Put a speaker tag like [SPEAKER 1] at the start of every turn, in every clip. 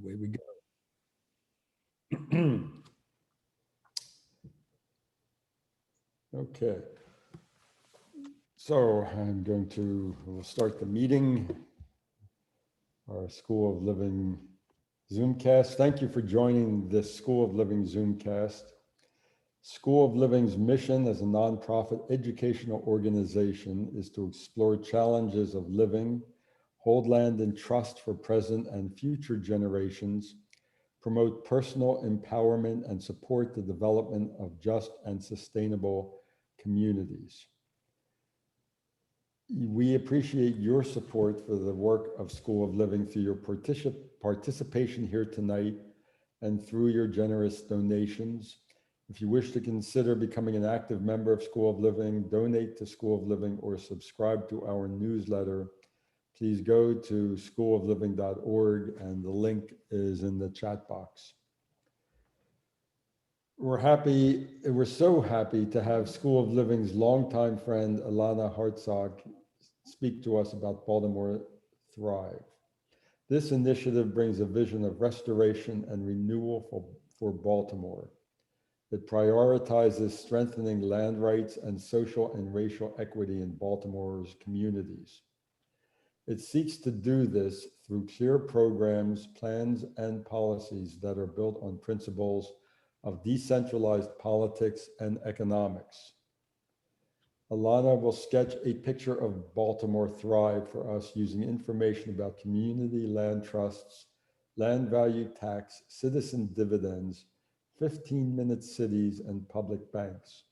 [SPEAKER 1] Away we go. Okay. So we'll start the meeting, our School of Living Zoomcast. Thank you for joining this School of Living Zoomcast. School of Living's mission as a nonprofit educational organization is to explore challenges of living, hold land in trust for present and future generations, promote personal empowerment, and support the development of just and sustainable communities. We appreciate your support for the work of School of Living through your participation here tonight and through your generous donations. If you wish to consider becoming an active member of School of Living, donate to School of Living, or subscribe to our newsletter, please go to schoolofliving.org and the link is in the chat box. We're so happy to have School of Living's longtime friend, Alanna Hartzok, speak to us about Baltimore Thrive. This initiative brings a vision of restoration and renewal for Baltimore. It prioritizes strengthening land rights and social and racial equity in Baltimore's communities. It seeks to do this through clear programs, plans, and policies that are built on principles of decentralized politics and economics. Alanna will sketch a picture of Baltimore Thrive for us using information about community land trusts, land value tax, citizen dividends, 15-minute cities, and public banks.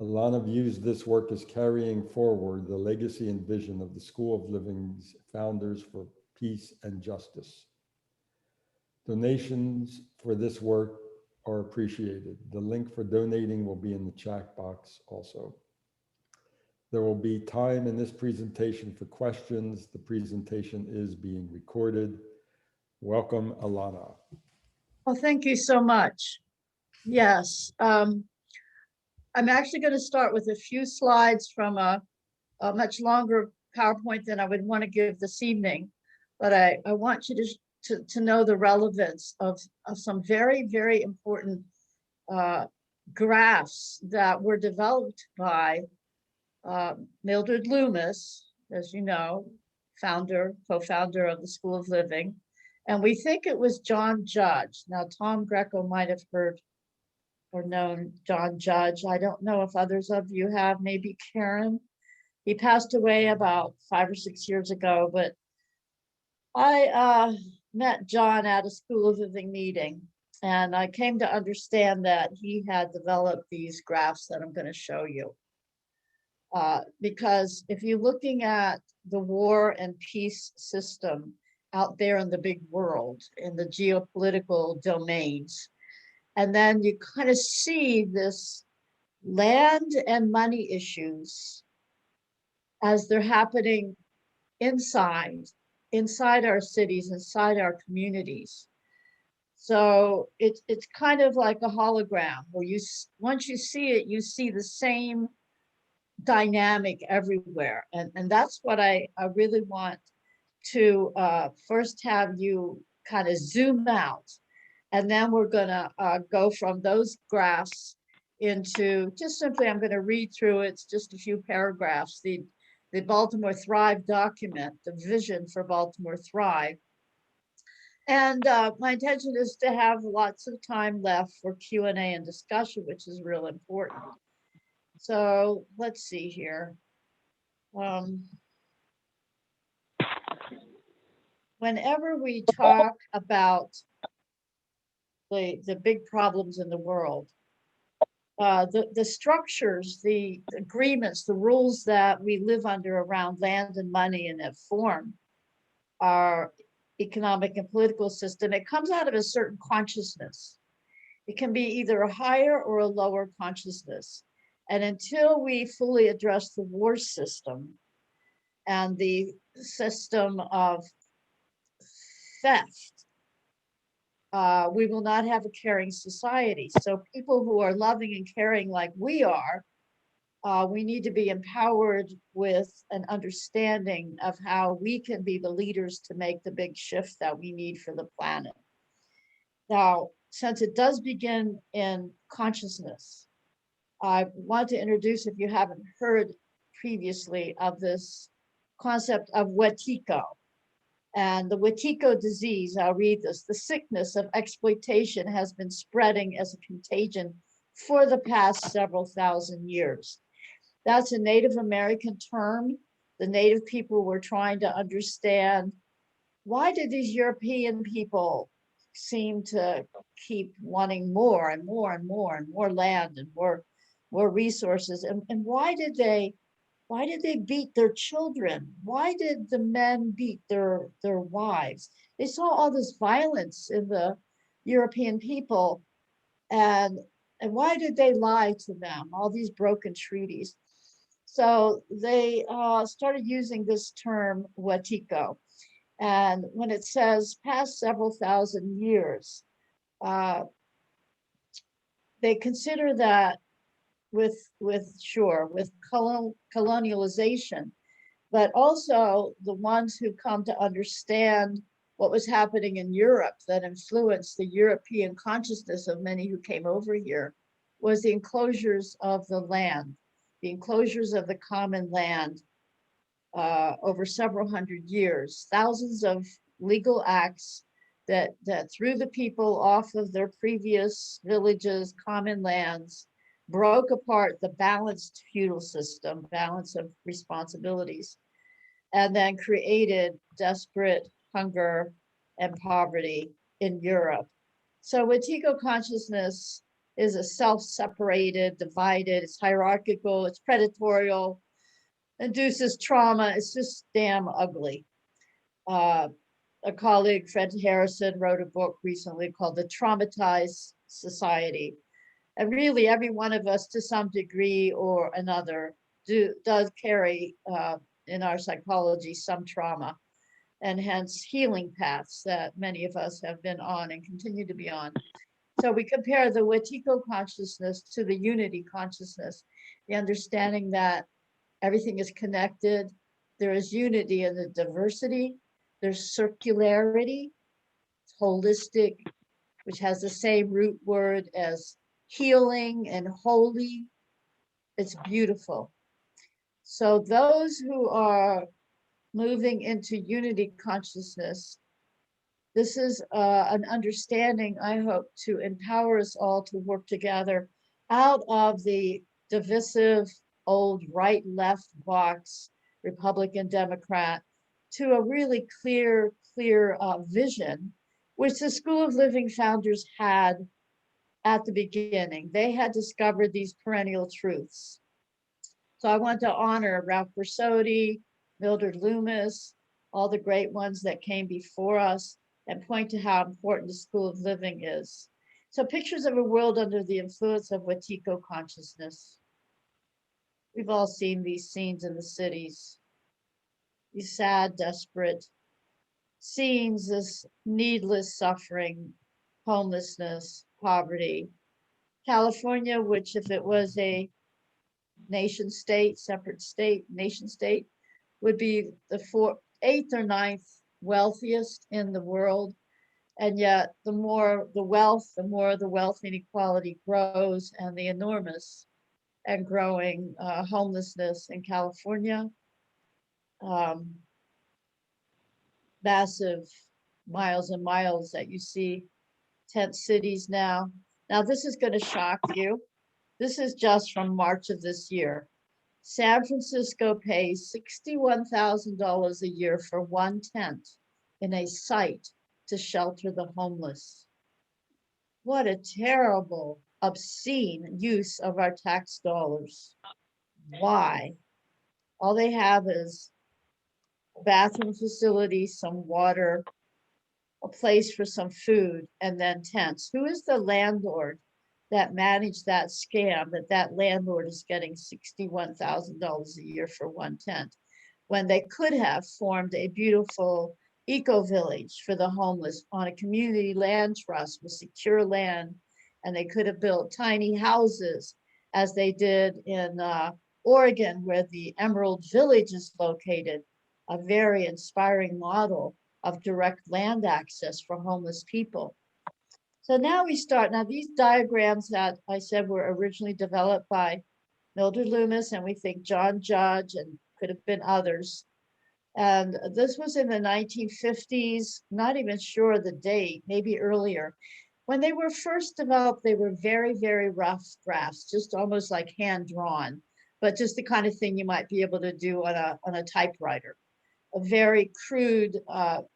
[SPEAKER 1] Alanna views this work as carrying forward the legacy and vision of the School of Living's founders for peace and justice. Donations for this work are appreciated. The link for donating will be in the chat box also. There will be time in this presentation for questions. The presentation is being recorded. Welcome, Alanna.
[SPEAKER 2] Well, thank you so much. Yes, I'm actually going to start with a few slides from a much longer PowerPoint than I would want to give this evening, but I want you to know the relevance of some very, very important graphs that were developed by Mildred Loomis, as you know, co-founder of the School of Living. And we think it was John Judge. Now, Tom Greco might have heard or known John Judge. I don't know if others of you have, maybe Karen. He passed away about 5 or 6 years ago, but I met John at a School of Living meeting, and I came to understand that he had developed these graphs that I'm going to show you. Because if you're looking at the war and peace system out there in the big world, in the geopolitical domains, and then you kind of see this land and money issues as they're happening inside our cities, inside our communities. So it's kind of like a hologram where once you see it, you see the same dynamic everywhere. And that's what I really want to first have you kind of zoom out. And then we're gonna go from those graphs into just simply, I'm gonna read through, it's just a few paragraphs, the Baltimore Thrive document, the vision for Baltimore Thrive. And my intention is to have lots of time left for Q&A and discussion, which is real important. So let's see here. Whenever we talk about the big problems in the world, the structures, the agreements, the rules that we live under around land and money and that form our economic and political system, it comes out of a certain consciousness. It can be either a higher or a lower consciousness. And until we fully address the war system and the system of theft, we will not have a caring society. So people who are loving and caring like we are, we need to be empowered with an understanding of how we can be the leaders to make the big shift that we need for the planet. Now, since it does begin in consciousness, I want to introduce, if you haven't heard previously of this concept of Wetiko. And the Wetiko disease, I'll read this, the sickness of exploitation has been spreading as a contagion for the past several thousand years. That's a Native American term. The Native people were trying to understand, why did these European people seem to keep wanting more and more and more and more land and more resources? And why did they beat their children? Why did the men beat their wives? They saw all this violence in the European people, and why did they lie to them? All these broken treaties. So they started using this term Wetiko. And when it says past several thousand years, uh, they consider that with colonialization, but also the ones who come to understand what was happening in Europe that influenced the European consciousness of many who came over here was the enclosures of the land, the enclosures of the common land over several hundred years, thousands of legal acts that threw the people off of their previous villages, common lands, broke apart the balanced feudal system, balance of responsibilities, and then created desperate hunger and poverty in Europe. So Wetiko consciousness is a self-separated, divided, it's hierarchical, it's predatorial, induces trauma. It's just damn ugly. Uh, a colleague, Fred Harrison, wrote a book recently called The Traumatized Society. And really, every one of us, to some degree or another, does carry in our psychology some trauma, and hence healing paths that many of us have been on and continue to be on. So we compare the Wetiko consciousness to the unity consciousness, the understanding that everything is connected. There is unity in the diversity. There's circularity, holistic, which has the same root word as healing and holy. It's beautiful. So those who are moving into unity consciousness, this is an understanding, I hope, to empower us all to work together out of the divisive old right left box, Republican, Democrat, to a really clear vision, which the School of Living founders had at the beginning. They had discovered these perennial truths. So I want to honor Ralph Bersodi, Mildred Loomis, all the great ones that came before us, and point to how important the School of Living is. So pictures of a world under the influence of Wetiko consciousness. We've all seen these scenes in the cities, these sad, desperate scenes, this needless suffering, homelessness, poverty. California, which if it was a nation state, separate state, nation state, would be the eighth or ninth wealthiest in the world. And yet the more the wealth inequality grows, and the enormous and growing homelessness in California, um, massive miles and miles that you see tent cities now. Now, this is going to shock you. This is just from March of this year. San Francisco pays $61,000 a year for one tent in a site to shelter the homeless. What a terrible, obscene use of our tax dollars. Why? All they have is a bathroom facility, some water, a place for some food, and then tents. Who is the landlord that managed that scam, that landlord is getting $61,000 a year for one tent, when they could have formed a beautiful eco-village for the homeless on a community land trust with secure land, and they could have built tiny houses as they did in Oregon, where the Emerald Village is located, a very inspiring model of direct land access for homeless people. So now we start. Now these diagrams that I said were originally developed by Mildred Loomis, and we think John Judge, and could have been others. And this was in the 1950s, not even sure the date, maybe earlier. When they were first developed, they were very, very rough drafts, just almost like hand drawn, but just the kind of thing you might be able to do on a typewriter. A very crude,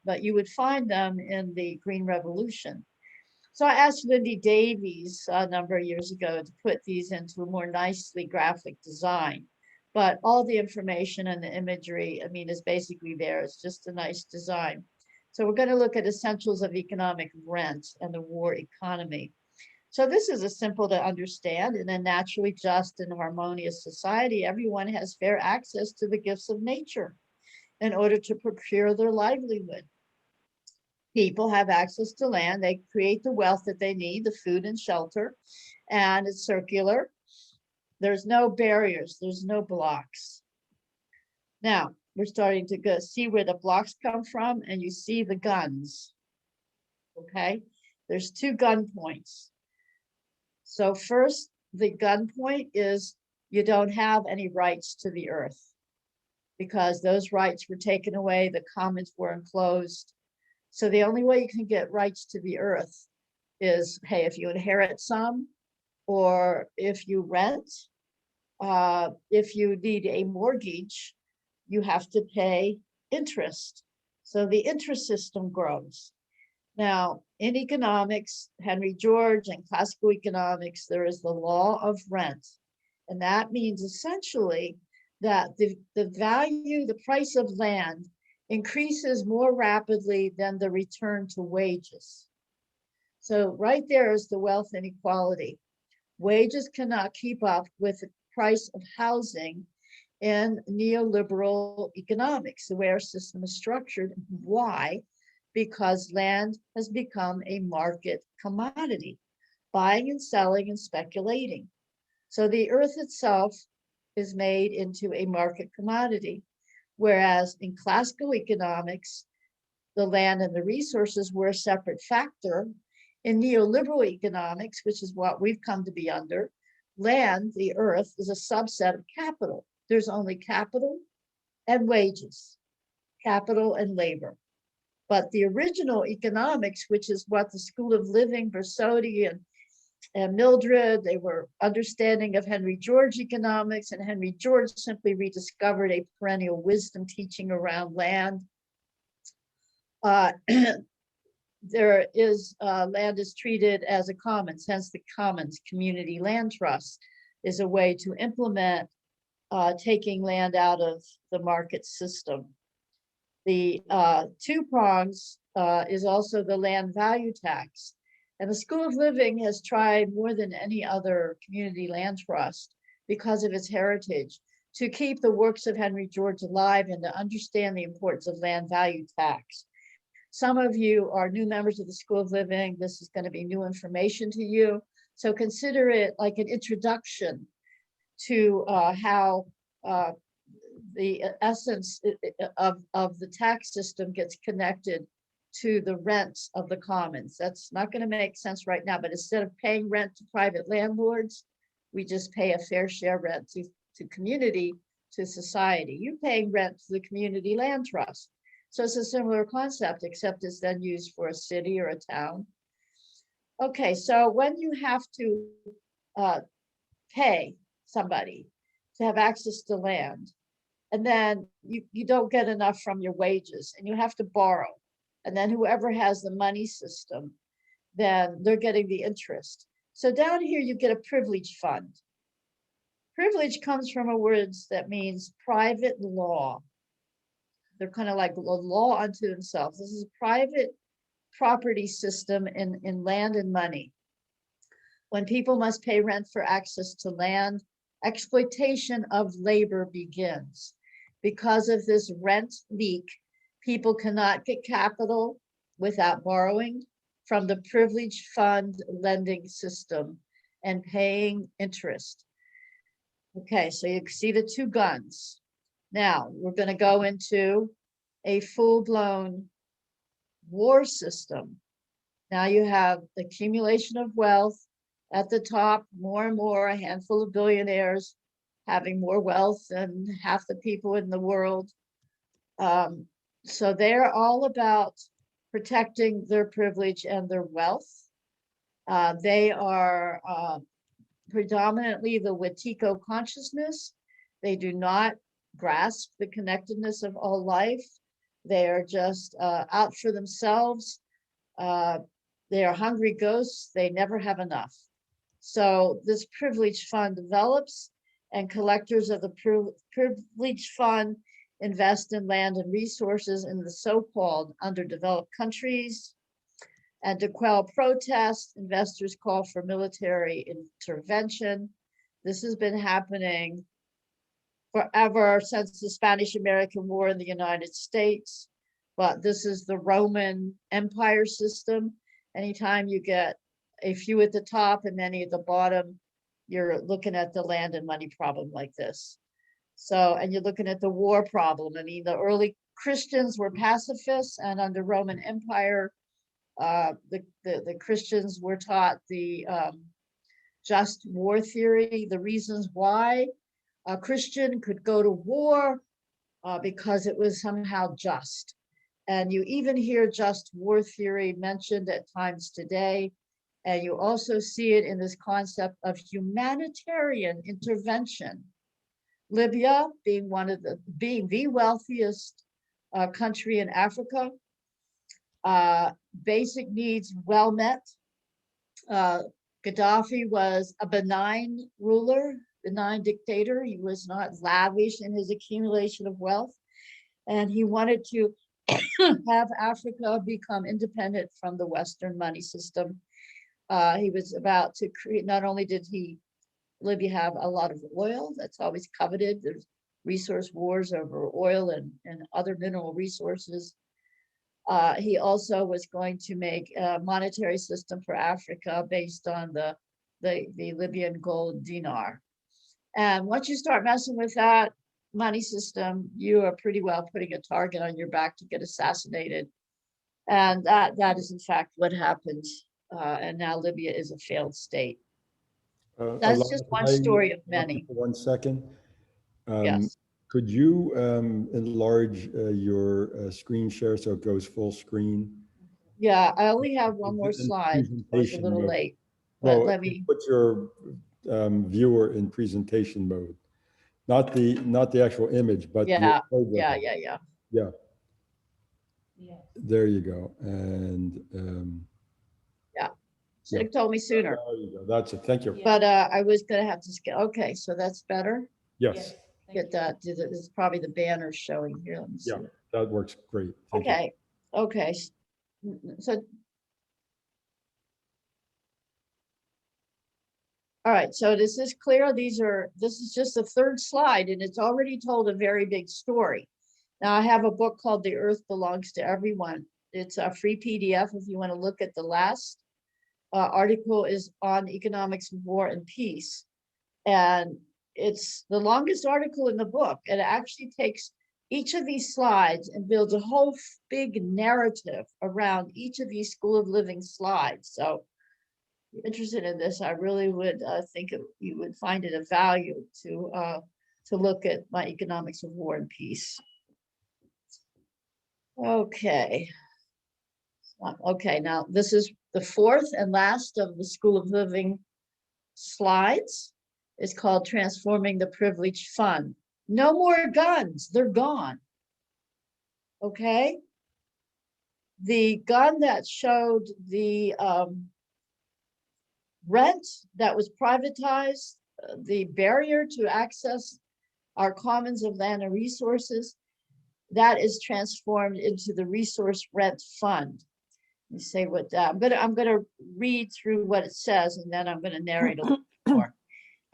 [SPEAKER 2] but you would find them in the Green Revolution. So I asked Lindy Davies a number of years ago to put these into a more nicely graphic design. But all the information and the imagery, I mean, is basically there. It's just a nice design. So we're going to look at essentials of economic rent and the war economy. So this is a simple to understand. In a naturally just and harmonious society, everyone has fair access to the gifts of nature in order to procure their livelihood. People have access to land. They create the wealth that they need, the food and shelter, and it's circular. There's no barriers. There's no blocks. Now, we're starting to see where the blocks come from, and you see the guns, okay? There's two gun points. So first, the gun point is you don't have any rights to the earth because those rights were taken away. The commons were enclosed. So the only way you can get rights to the earth is, hey, if you inherit some, or if you rent, if you need a mortgage, you have to pay interest. So the interest system grows. Now, in economics, Henry George and classical economics, there is the law of rent. And that means essentially that the value, the price of land increases more rapidly than the return to wages. So right there is the wealth inequality. Wages cannot keep up with the price of housing in neoliberal economics, the way our system is structured. Why? Because land has become a market commodity, buying and selling and speculating. So the earth itself is made into a market commodity. Whereas in classical economics, the land and the resources were a separate factor. In neoliberal economics, which is what we've come to be under, land, the earth, is a subset of capital. There's only capital and wages, capital and labor. But the original economics, which is what the School of Living, Bersotti and Mildred, they were understanding of Henry George economics, and Henry George simply rediscovered a perennial wisdom teaching around land. There is land is treated as a commons, hence the commons community land trust is a way to implement taking land out of the market system. The two prongs is also the land value tax. And the School of Living has tried more than any other community land trust because of its heritage to keep the works of Henry George alive and to understand the importance of land value tax. Some of you are new members of the School of Living. This is going to be new information to you. So consider it like an introduction to how the essence of the tax system gets connected to the rents of the commons. That's not going to make sense right now, but instead of paying rent to private landlords, we just pay a fair share rent to community, to society. You're paying rent to the community land trust. So it's a similar concept, except it's then used for a city or a town. Okay, so when you have to pay somebody to have access to land, and then you don't get enough from your wages and you have to borrow, and then whoever has the money system, then they're getting the interest. So down here you get a privilege fund. Privilege comes from a word that means private law. They're kind of like a law unto themselves. This is a private property system in land and money. When people must pay rent for access to land, exploitation of labor begins. Because of this rent leak, people cannot get capital without borrowing from the privilege fund lending system and paying interest. Okay, so you see the two guns. Now, we're going to go into a full-blown war system. Now you have the accumulation of wealth at the top, more and more, a handful of billionaires having more wealth than half the people in the world. So they're all about protecting their privilege and their wealth. They are predominantly the Wetiko consciousness. They do not grasp the connectedness of all life. They are just out for themselves. They are hungry ghosts. They never have enough. So this privilege fund develops, and collectors of the privilege fund invest in land and resources in the so-called underdeveloped countries. And to quell protests, investors call for military intervention. This has been happening forever since the Spanish-American War in the United States. But this is the Roman Empire system. Anytime you get a few at the top and many at the bottom, you're looking at the land and money problem like this. So, and you're looking at the war problem. I mean, the early Christians were pacifists, and under Roman Empire, the Christians were taught the just war theory, the reasons why a Christian could go to war because it was somehow just. And you even hear just war theory mentioned at times today. And you also see it in this concept of humanitarian intervention. Libya being the wealthiest country in Africa, basic needs well met. Gaddafi was a benign ruler, benign dictator. He was not lavish in his accumulation of wealth, and he wanted to have Africa become independent from the Western money system. He was about to create, not only did Libya have a lot of oil, that's always coveted. There's resource wars over oil and other mineral resources. He also was going to make a monetary system for Africa based on the Libyan gold dinar. And once you start messing with that money system, you are pretty well putting a target on your back to get assassinated. And that is in fact what happened. And now Libya is a failed state. That's just
[SPEAKER 1] Alanna, can
[SPEAKER 2] one
[SPEAKER 1] I
[SPEAKER 2] story of
[SPEAKER 1] interrupt you
[SPEAKER 2] many.
[SPEAKER 1] for 1 second?
[SPEAKER 2] Yes.
[SPEAKER 1] Could you enlarge your screen share so it goes full screen?
[SPEAKER 2] Yeah, I only have one more
[SPEAKER 1] In
[SPEAKER 2] slide. I was a
[SPEAKER 1] presentation
[SPEAKER 2] little
[SPEAKER 1] mode.
[SPEAKER 2] late, but
[SPEAKER 1] Well,
[SPEAKER 2] let me.
[SPEAKER 1] put your viewer in presentation mode, not the actual image, but your
[SPEAKER 2] Yeah,
[SPEAKER 1] program.
[SPEAKER 2] yeah.
[SPEAKER 1] Yeah, there you go. And
[SPEAKER 2] Yeah. Should
[SPEAKER 1] yeah,
[SPEAKER 2] have told me sooner.
[SPEAKER 1] there you go. That's it. Thank you.
[SPEAKER 2] But I was gonna have to skip. Okay, so that's better.
[SPEAKER 1] Yes.
[SPEAKER 2] Get that. This is probably the banner showing here. Let me see.
[SPEAKER 1] Yeah, that works great. Thank you.
[SPEAKER 2] Okay. So, all right. So this is clear. This is just the third slide, and it's already told a very big story. Now I have a book called The Earth Belongs to Everyone. It's a free PDF if you want to look at the last article is on economics of war and peace. And it's the longest article in the book. It actually takes each of these slides and builds a whole big narrative around each of these School of Living slides. So if you're interested in this, I really would think you would find it of value to look at my economics of war and peace. Okay. Okay, now this is the fourth and last of the School of Living slides. It's called Transforming the Privileged Fund. No more guns, they're gone. Okay. The gun that showed the rent that was privatized, the barrier to access our commons of land and resources, that is transformed into the Resource Rent Fund. Let me say what I'm gonna read through what it says, and then I'm gonna narrate a little more.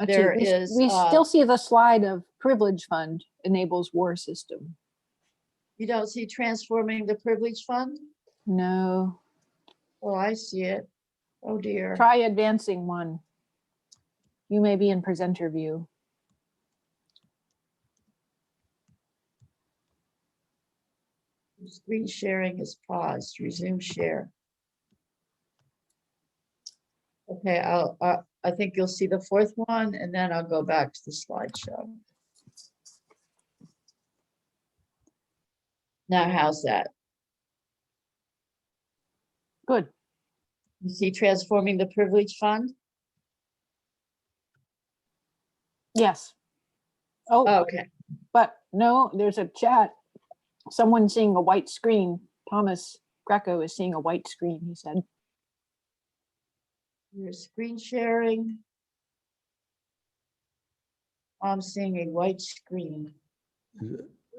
[SPEAKER 2] There is
[SPEAKER 3] we still see the slide of privilege fund enables war system.
[SPEAKER 2] You don't see transforming the privilege fund?
[SPEAKER 3] No.
[SPEAKER 2] Oh, I see it. Oh dear.
[SPEAKER 3] Try advancing one. You may be in presenter view.
[SPEAKER 2] Screen sharing is paused. Resume share. Okay, I think you'll see the fourth one, and then I'll go back to the slideshow. Now, how's that?
[SPEAKER 3] Good.
[SPEAKER 2] You see transforming the privilege fund?
[SPEAKER 3] Yes. Oh,
[SPEAKER 2] Okay,
[SPEAKER 3] but no, there's a chat. Someone's seeing a white screen. Thomas Greco is seeing a white screen, he said.
[SPEAKER 2] you're screen sharing. I'm seeing a white screen.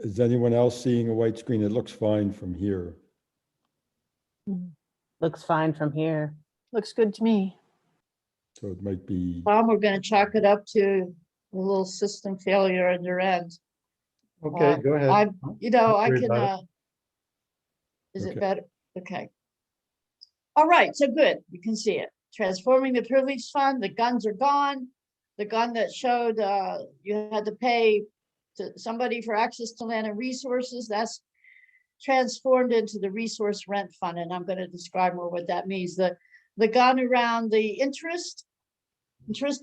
[SPEAKER 1] Is anyone else seeing a white screen? It looks fine from here.
[SPEAKER 4] Looks fine from here.
[SPEAKER 3] Looks good to me.
[SPEAKER 1] So it might be,
[SPEAKER 2] Tom, we're gonna chalk it up to a little system failure on your end.
[SPEAKER 5] Okay, go ahead.
[SPEAKER 2] I, you know, I
[SPEAKER 5] worry
[SPEAKER 2] can,
[SPEAKER 5] about
[SPEAKER 2] is it
[SPEAKER 1] Okay.
[SPEAKER 2] better? Okay. All right, so good, you can see it. Transforming the privilege fund, the guns are gone. The gun that showed you had to pay to somebody for access to land and resources, that's transformed into the resource rent fund, and I'm gonna describe more what that means. The gun around the interest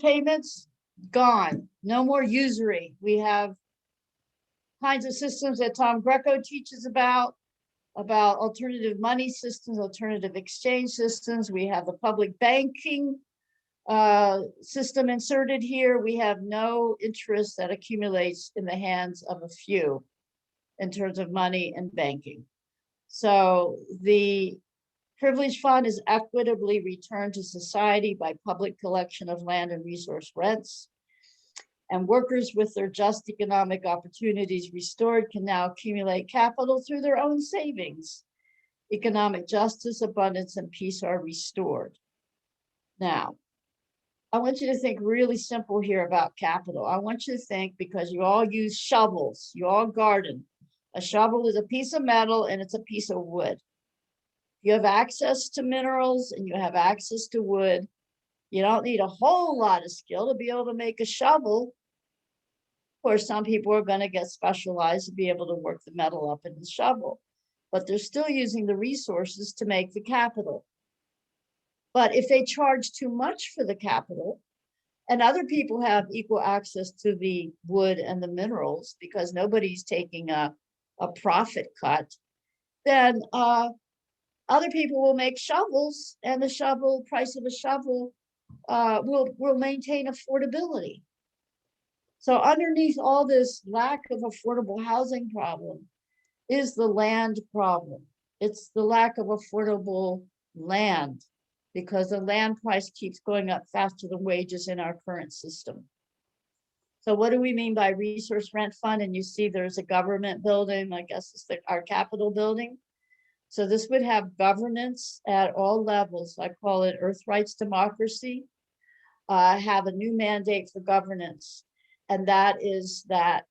[SPEAKER 2] payments, gone, no more usury. We have kinds of systems that Tom Greco teaches about alternative money systems, alternative exchange systems. We have the public banking system inserted here. We have no interest that accumulates in the hands of a few in terms of money and banking. So the privilege fund is equitably returned to society by public collection of land and resource rents. And workers with their just economic opportunities restored can now accumulate capital through their own savings. Economic justice, abundance, and peace are restored. Now, I want you to think really simple here about capital. I want you to think, because you all use shovels, you all garden. A shovel is a piece of metal and it's a piece of wood. You have access to minerals and you have access to wood. You don't need a whole lot of skill to be able to make a shovel. Of course, some people are going to get specialized to be able to work the metal up in the shovel, but they're still using the resources to make the capital. But if they charge too much for the capital, and other people have equal access to the wood and the minerals because nobody's taking a profit cut, then other people will make shovels, and the shovel price of a shovel will maintain affordability. So underneath all this lack of affordable housing problem is the land problem. It's the lack of affordable land because the land price keeps going up faster than wages in our current system. So what do we mean by resource rent fund? And you see there's a government building, I guess it's our Capitol building. So this would have governance at all levels. I call it Earth Rights Democracy. Have a new mandate for governance. And that is that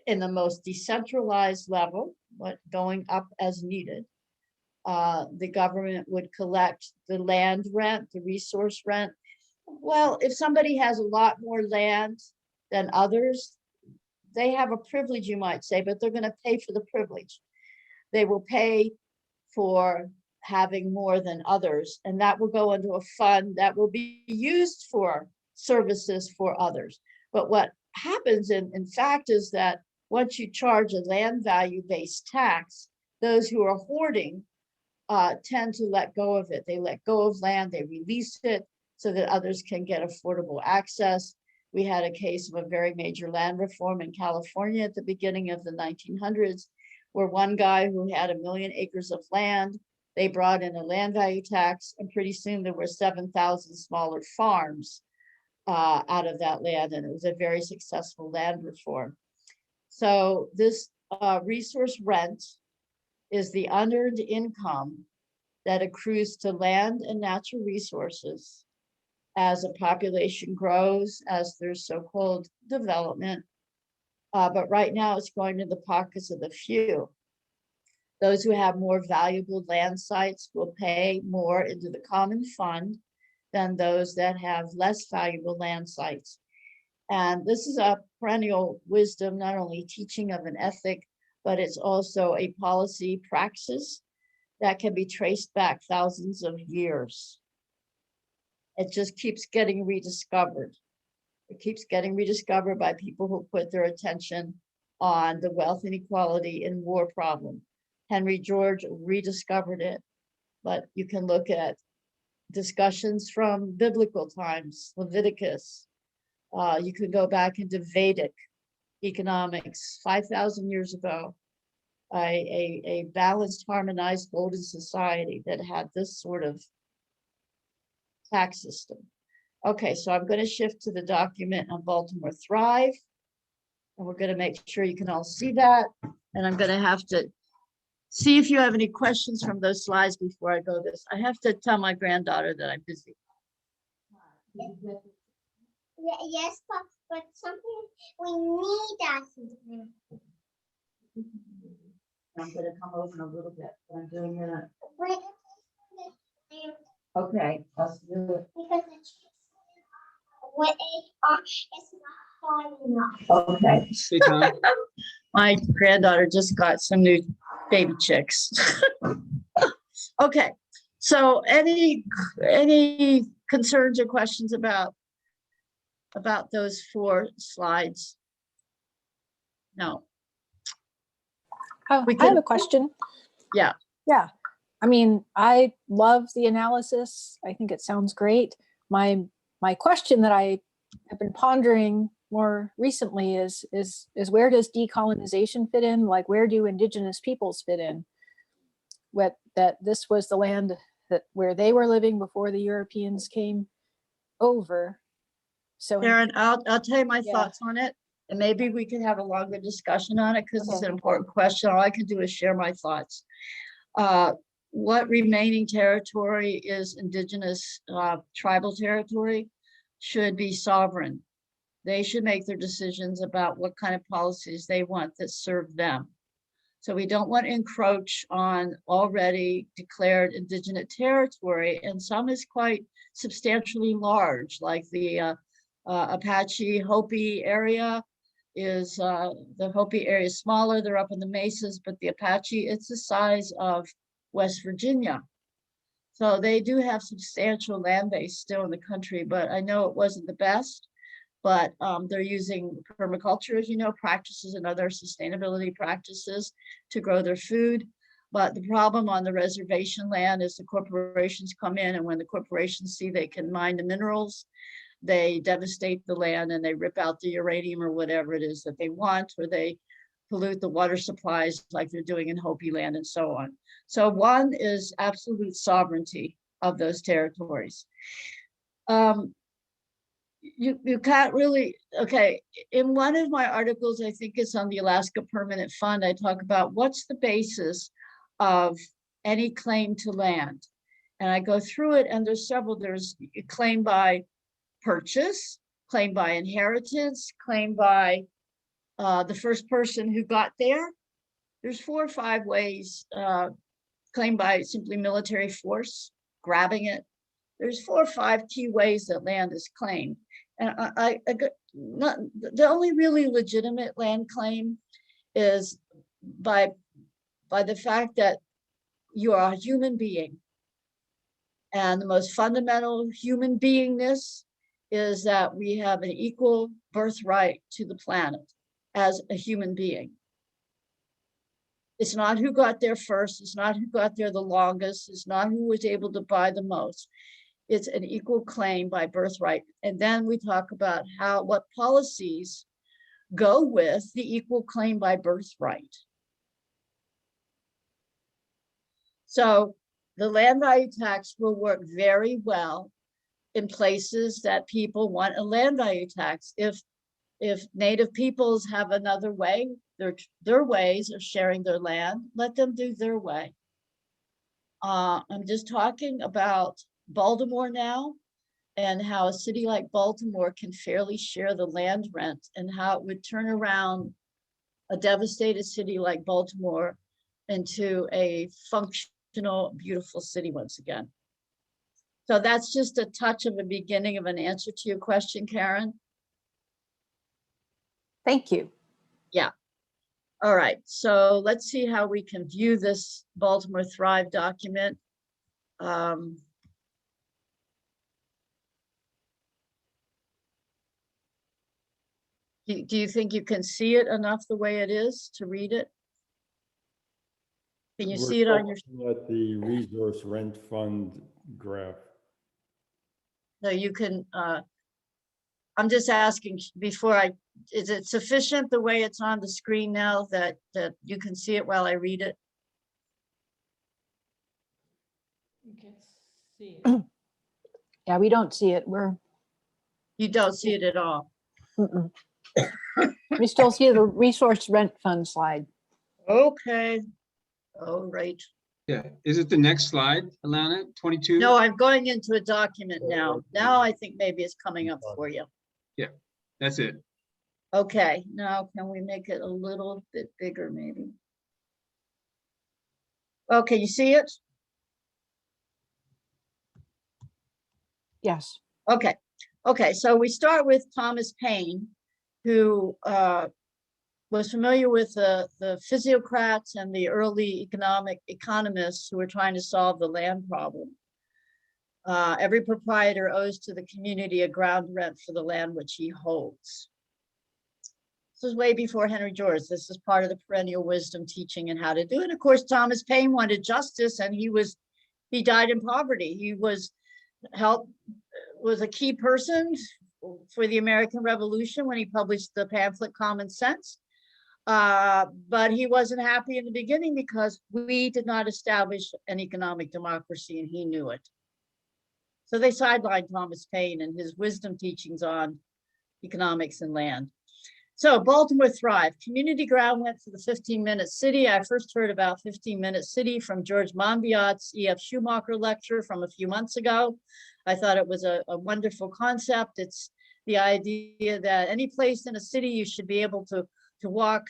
[SPEAKER 2] in the most decentralized level, going up as needed, the government would collect the land rent, the resource rent. Well, if somebody has a lot more land than others, they have a privilege, you might say, but they're going to pay for the privilege. They will pay for having more than others, and that will go into a fund that will be used for services for others. But what happens in fact is that once you charge a land value based tax, those who are hoarding tend to let go of it. They let go of land, they release it so that others can get affordable access. We had a case of a very major land reform in California at the beginning of the 1900s, where one guy who had 1 million acres of land, they brought in a land value tax, and pretty soon there were 7,000 smaller farms out of that land, and it was a very successful land reform. So this resource rent is the unearned income that accrues to land and natural resources as a population grows, as there's so-called development. But right now it's going to the pockets of the few. Those who have more valuable land sites will pay more into the common fund than those that have less valuable land sites. And this is a perennial wisdom, not only teaching of an ethic, but it's also a policy praxis that can be traced back thousands of years. It just keeps getting rediscovered. It keeps getting rediscovered by people who put their attention on the wealth inequality and war problem. Henry George rediscovered it, but you can look at discussions from biblical times, Leviticus. You could go back into Vedic economics 5,000 years ago, a balanced, harmonized golden society that had this sort of tax system. Okay, so I'm going to shift to the document on Baltimore Thrive. And we're going to make sure you can all see that. And I'm going to have to see if you have any questions from those slides before I go this. I have to tell my granddaughter that I'm busy.
[SPEAKER 4] Yes, but something we need that.
[SPEAKER 2] I'm going to come over in a little bit, but I'm doing it.
[SPEAKER 4] Wait,
[SPEAKER 2] Okay, let's do it.
[SPEAKER 4] because it's not hard enough.
[SPEAKER 2] Okay.
[SPEAKER 6] Hey, Tom.
[SPEAKER 2] My granddaughter just got some new baby chicks. Okay, so any concerns or questions about those 4 slides? No.
[SPEAKER 3] Oh,
[SPEAKER 2] We
[SPEAKER 3] I have
[SPEAKER 2] can-
[SPEAKER 3] a question.
[SPEAKER 2] Yeah.
[SPEAKER 3] Yeah. I mean, I love the analysis. I think it sounds great. My question that I have been pondering more recently is where does decolonization fit in? Like, where do indigenous peoples fit in? That this was the land where they were living before the Europeans came over. So
[SPEAKER 2] Karen, I'll tell you my
[SPEAKER 3] Yeah.
[SPEAKER 2] thoughts on it, and maybe we can have a longer discussion on it because it's
[SPEAKER 3] Okay.
[SPEAKER 2] an important question. All I can do is share my thoughts. What remaining territory is indigenous tribal territory should be sovereign. They should make their decisions about what kind of policies they want that serve them. So we don't want to encroach on already declared indigenous territory, and some is quite substantially large, like the Apache Hopi area is the Hopi area is smaller. They're up in the mesas, but the Apache, it's the size of West Virginia. So they do have substantial land base still in the country, but I know it wasn't the best. But they're using permaculture, as you know, practices and other sustainability practices to grow their food. But the problem on the reservation land is the corporations come in, and when the corporations see they can mine the minerals, they devastate the land and they rip out the uranium or whatever it is that they want, or they pollute the water supplies like they're doing in Hopi land and so on. So one is absolute sovereignty of those territories. You can't really, okay, in one of my articles, I think it's on the Alaska Permanent Fund, I talk about what's the basis of any claim to land. And I go through it, and there's several. There's a claim by purchase, claim by inheritance, claim by the first person who got there. There's 4 or 5 ways. Claim by simply military force, grabbing it. There's 4 or 5 key ways that land is claimed. And the only really legitimate land claim is by the fact that you are a human being. And the most fundamental human beingness is that we have an equal birthright to the planet as a human being. It's not who got there first. It's not who got there the longest. It's not who was able to buy the most. It's an equal claim by birthright. And then we talk about what policies go with the equal claim by birthright. So the land value tax will work very well in places that people want a land value tax. If Native peoples have another way, their ways of sharing their land, let them do their way. I'm just talking about Baltimore now, and how a city like Baltimore can fairly share the land rent, and how it would turn around a devastated city like Baltimore into a functional, beautiful city once again. So that's just a touch of a beginning of an answer to your question, Karen.
[SPEAKER 3] thank you.
[SPEAKER 2] Yeah. All right, so let's see how we can view this Baltimore Thrive document. Do you think you can see it enough the way it is to read it? Can you
[SPEAKER 1] We're
[SPEAKER 2] see it on your,
[SPEAKER 1] looking at the resource rent fund graph.
[SPEAKER 2] no, you can, I'm just asking before is it sufficient the way it's on the screen now that you can see it while I read it?
[SPEAKER 6] You can see it.
[SPEAKER 3] Yeah, we don't see it.
[SPEAKER 2] You don't see it at all.
[SPEAKER 3] Mm-mm. We still see the resource rent fund slide.
[SPEAKER 2] Okay. All right.
[SPEAKER 7] Yeah, is it the next slide, Alanna, 22?
[SPEAKER 2] No, I'm going into a document now. Now I think maybe it's coming up for you.
[SPEAKER 7] That's it.
[SPEAKER 2] Okay, now can we make it a little bit bigger maybe? Okay, you see it?
[SPEAKER 3] Yes.
[SPEAKER 2] Okay, okay, so we start with Thomas Paine, who was familiar with the physiocrats and the early economists who were trying to solve the land problem. Every proprietor owes to the community a ground rent for the land which he holds. This is way before Henry George. This is part of the perennial wisdom teaching and how to do it. Of course, Thomas Paine wanted justice, and he died in poverty. He was a key person for the American Revolution when he published the pamphlet Common Sense. But he wasn't happy in the beginning because we did not establish an economic democracy, and he knew it. So they sidelined Thomas Paine and his wisdom teachings on economics and land. So Baltimore Thrive, community ground went for the 15-minute city. I first heard about 15-minute city from George Monbiot's E.F. Schumacher lecture from a few months ago. I thought it was a wonderful concept. It's the idea that any place in a city you should be able to walk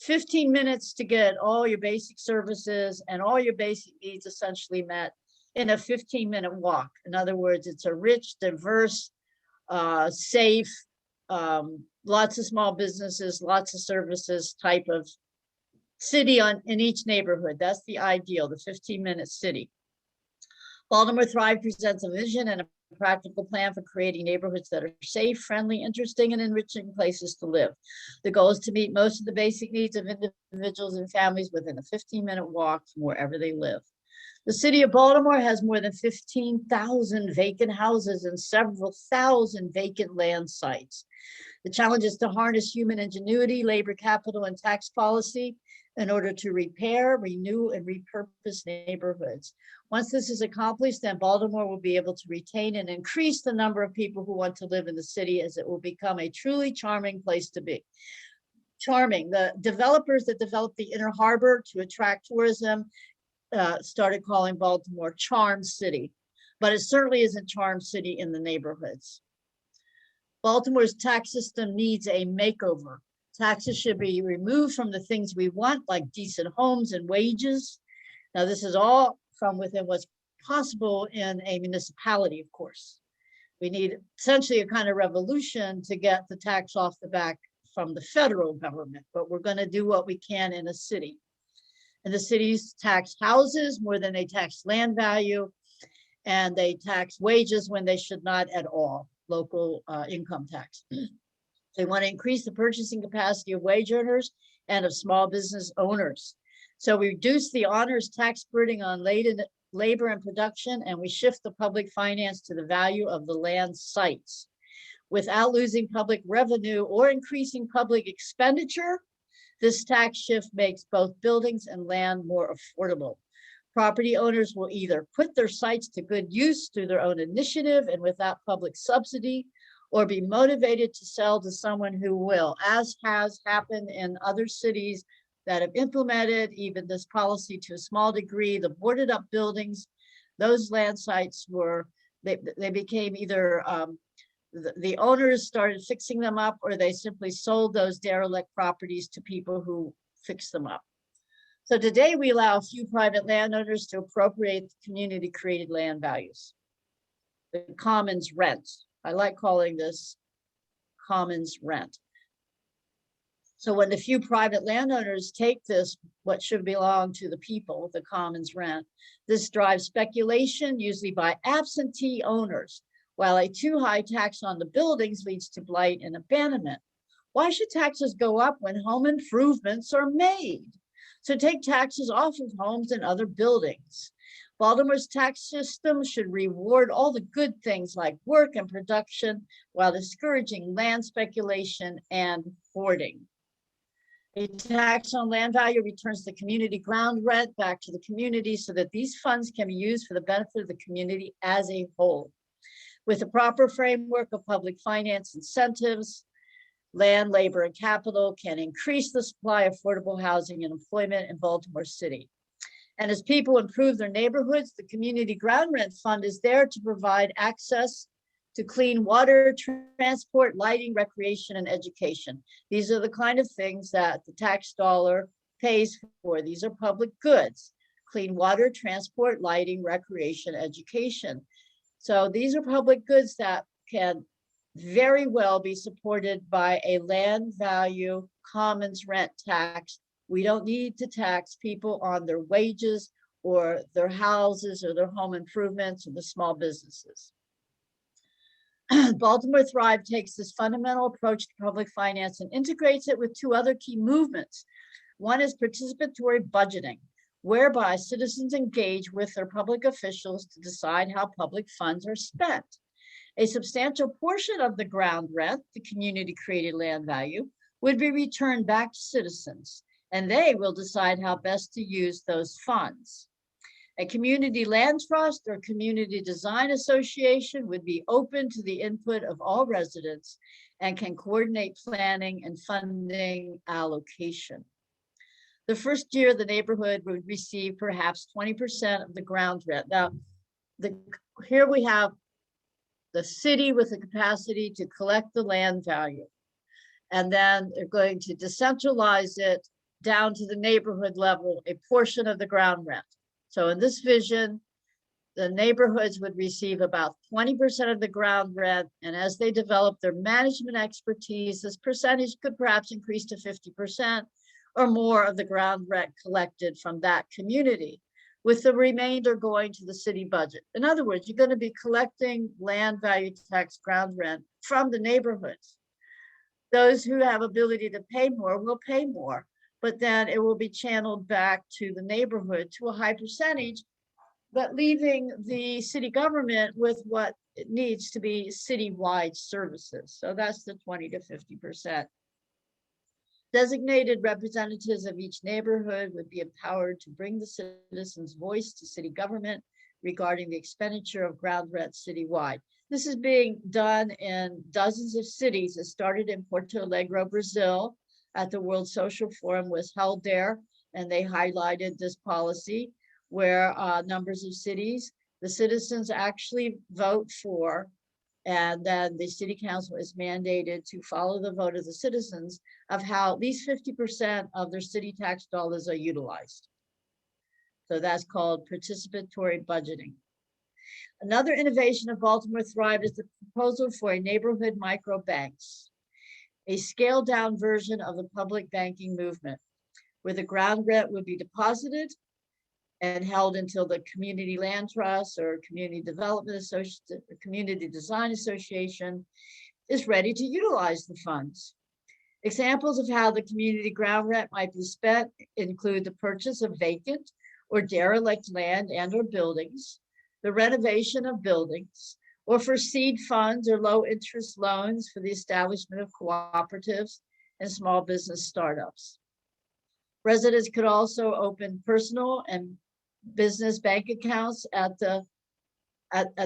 [SPEAKER 2] 15 minutes to get all your basic services and all your basic needs essentially met in a 15-minute walk. In other words, it's a rich, diverse, safe, lots of small businesses, lots of services type of city in each neighborhood. That's the ideal, the 15-minute city. Baltimore Thrive presents a vision and a practical plan for creating neighborhoods that are safe, friendly, interesting, and enriching places to live. The goal is to meet most of the basic needs of individuals and families within a 15-minute walk from wherever they live. The city of Baltimore has more than 15,000 vacant houses and several thousand vacant land sites. The challenge is to harness human ingenuity, labor capital, and tax policy in order to repair, renew, and repurpose neighborhoods. Once this is accomplished, then Baltimore will be able to retain and increase the number of people who want to live in the city, as it will become a truly charming place to be. Charming. The developers that developed the Inner Harbor to attract tourism started calling Baltimore Charm City, but it certainly isn't Charm City in the neighborhoods. Baltimore's tax system needs a makeover. Taxes should be removed from the things we want, like decent homes and wages. Now, this is all from within what's possible in a municipality, of course. We need essentially a kind of revolution to get the tax off the back from the federal government, but we're going to do what we can in a city. And the cities tax houses more than they tax land value, and they tax wages when they should not at all, local income tax. They want to increase the purchasing capacity of wage earners and of small business owners. So we reduce the honors tax burden on labor and production, and we shift the public finance to the value of the land sites. Without losing public revenue or increasing public expenditure, this tax shift makes both buildings and land more affordable. Property owners will either put their sites to good use through their own initiative and without public subsidy, or be motivated to sell to someone who will, as has happened in other cities that have implemented even this policy to a small degree. The boarded up buildings, those land sites they became either the owners started fixing them up, or they simply sold those derelict properties to people who fix them up. So today we allow a few private landowners to appropriate the community created land values. The commons rent. I like calling this commons rent. So when the few private landowners take this, what should belong to the people, the commons rent, this drives speculation, usually by absentee owners, while a too high tax on the buildings leads to blight and abandonment. Why should taxes go up when home improvements are made? So take taxes off of homes and other buildings. Baltimore's tax system should reward all the good things like work and production while discouraging land speculation and hoarding. A tax on land value returns the community ground rent back to the community so that these funds can be used for the benefit of the community as a whole. With a proper framework of public finance incentives, land, labor, and capital can increase the supply of affordable housing and employment in Baltimore City. And as people improve their neighborhoods, the Community Ground Rent Fund is there to provide access to clean water, transport, lighting, recreation, and education. These are the kind of things that the tax dollar pays for. These are public goods: clean water, transport, lighting, recreation, education. So these are public goods that can very well be supported by a land value commons rent tax. We don't need to tax people on their wages or their houses or their home improvements or the small businesses. Baltimore Thrive takes this fundamental approach to public finance and integrates it with two other key movements. One is participatory budgeting, whereby citizens engage with their public officials to decide how public funds are spent. A substantial portion of the ground rent, the community created land value, would be returned back to citizens, and they will decide how best to use those funds. A community land trust or community design association would be open to the input of all residents and can coordinate planning and funding allocation. The first year, the neighborhood would receive perhaps 20% of the ground rent. Now, here we have the city with the capacity to collect the land value, and then they're going to decentralize it down to the neighborhood level, a portion of the ground rent. So in this vision, the neighborhoods would receive about 20% of the ground rent, and as they develop their management expertise, this percentage could perhaps increase to 50% or more of the ground rent collected from that community, with the remainder going to the city budget. In other words, you're going to be collecting land value tax ground rent from the neighborhoods. Those who have ability to pay more will pay more, but then it will be channeled back to the neighborhood to a high percentage, but leaving the city government with what it needs to be citywide services. So that's the 20 to 50%. Designated representatives of each neighborhood would be empowered to bring the citizens' voice to city government regarding the expenditure of ground rent citywide. This is being done in dozens of cities. It started in Porto Alegre, Brazil, at the World Social Forum was held there, and they highlighted this policy where numbers of cities, the citizens actually vote for, and then the city council is mandated to follow the vote of the citizens of how at least 50% of their city tax dollars are utilized. So that's called participatory budgeting. Another innovation of Baltimore Thrive is the proposal for a neighborhood microbanks, a scaled down version of the public banking movement, where the ground rent would be deposited and held until the community land trust or community development association, or community design association is ready to utilize the funds. Examples of how the community ground rent might be spent include the purchase of vacant or derelict land and or buildings, the renovation of buildings, or for seed funds or low interest loans for the establishment of cooperatives and small business startups. Residents could also open personal and business bank accounts at the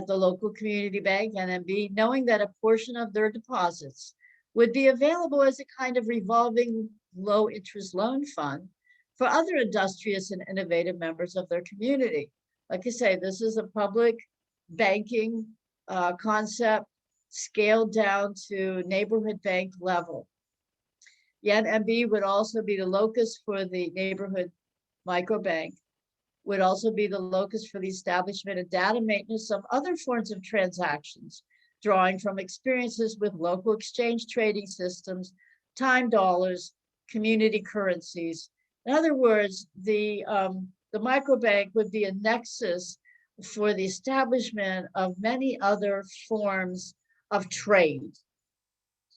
[SPEAKER 2] local community bank, NMB, knowing that a portion of their deposits would be available as a kind of revolving low interest loan fund for other industrious and innovative members of their community. Like I say, this is a public banking concept scaled down to neighborhood bank level. Yet NMB would also be the locus for the neighborhood microbank, would also be the locus for the establishment and data maintenance of other forms of transactions, drawing from experiences with local exchange trading systems, time dollars, community currencies. In other words, the microbank would be a nexus for the establishment of many other forms of trade,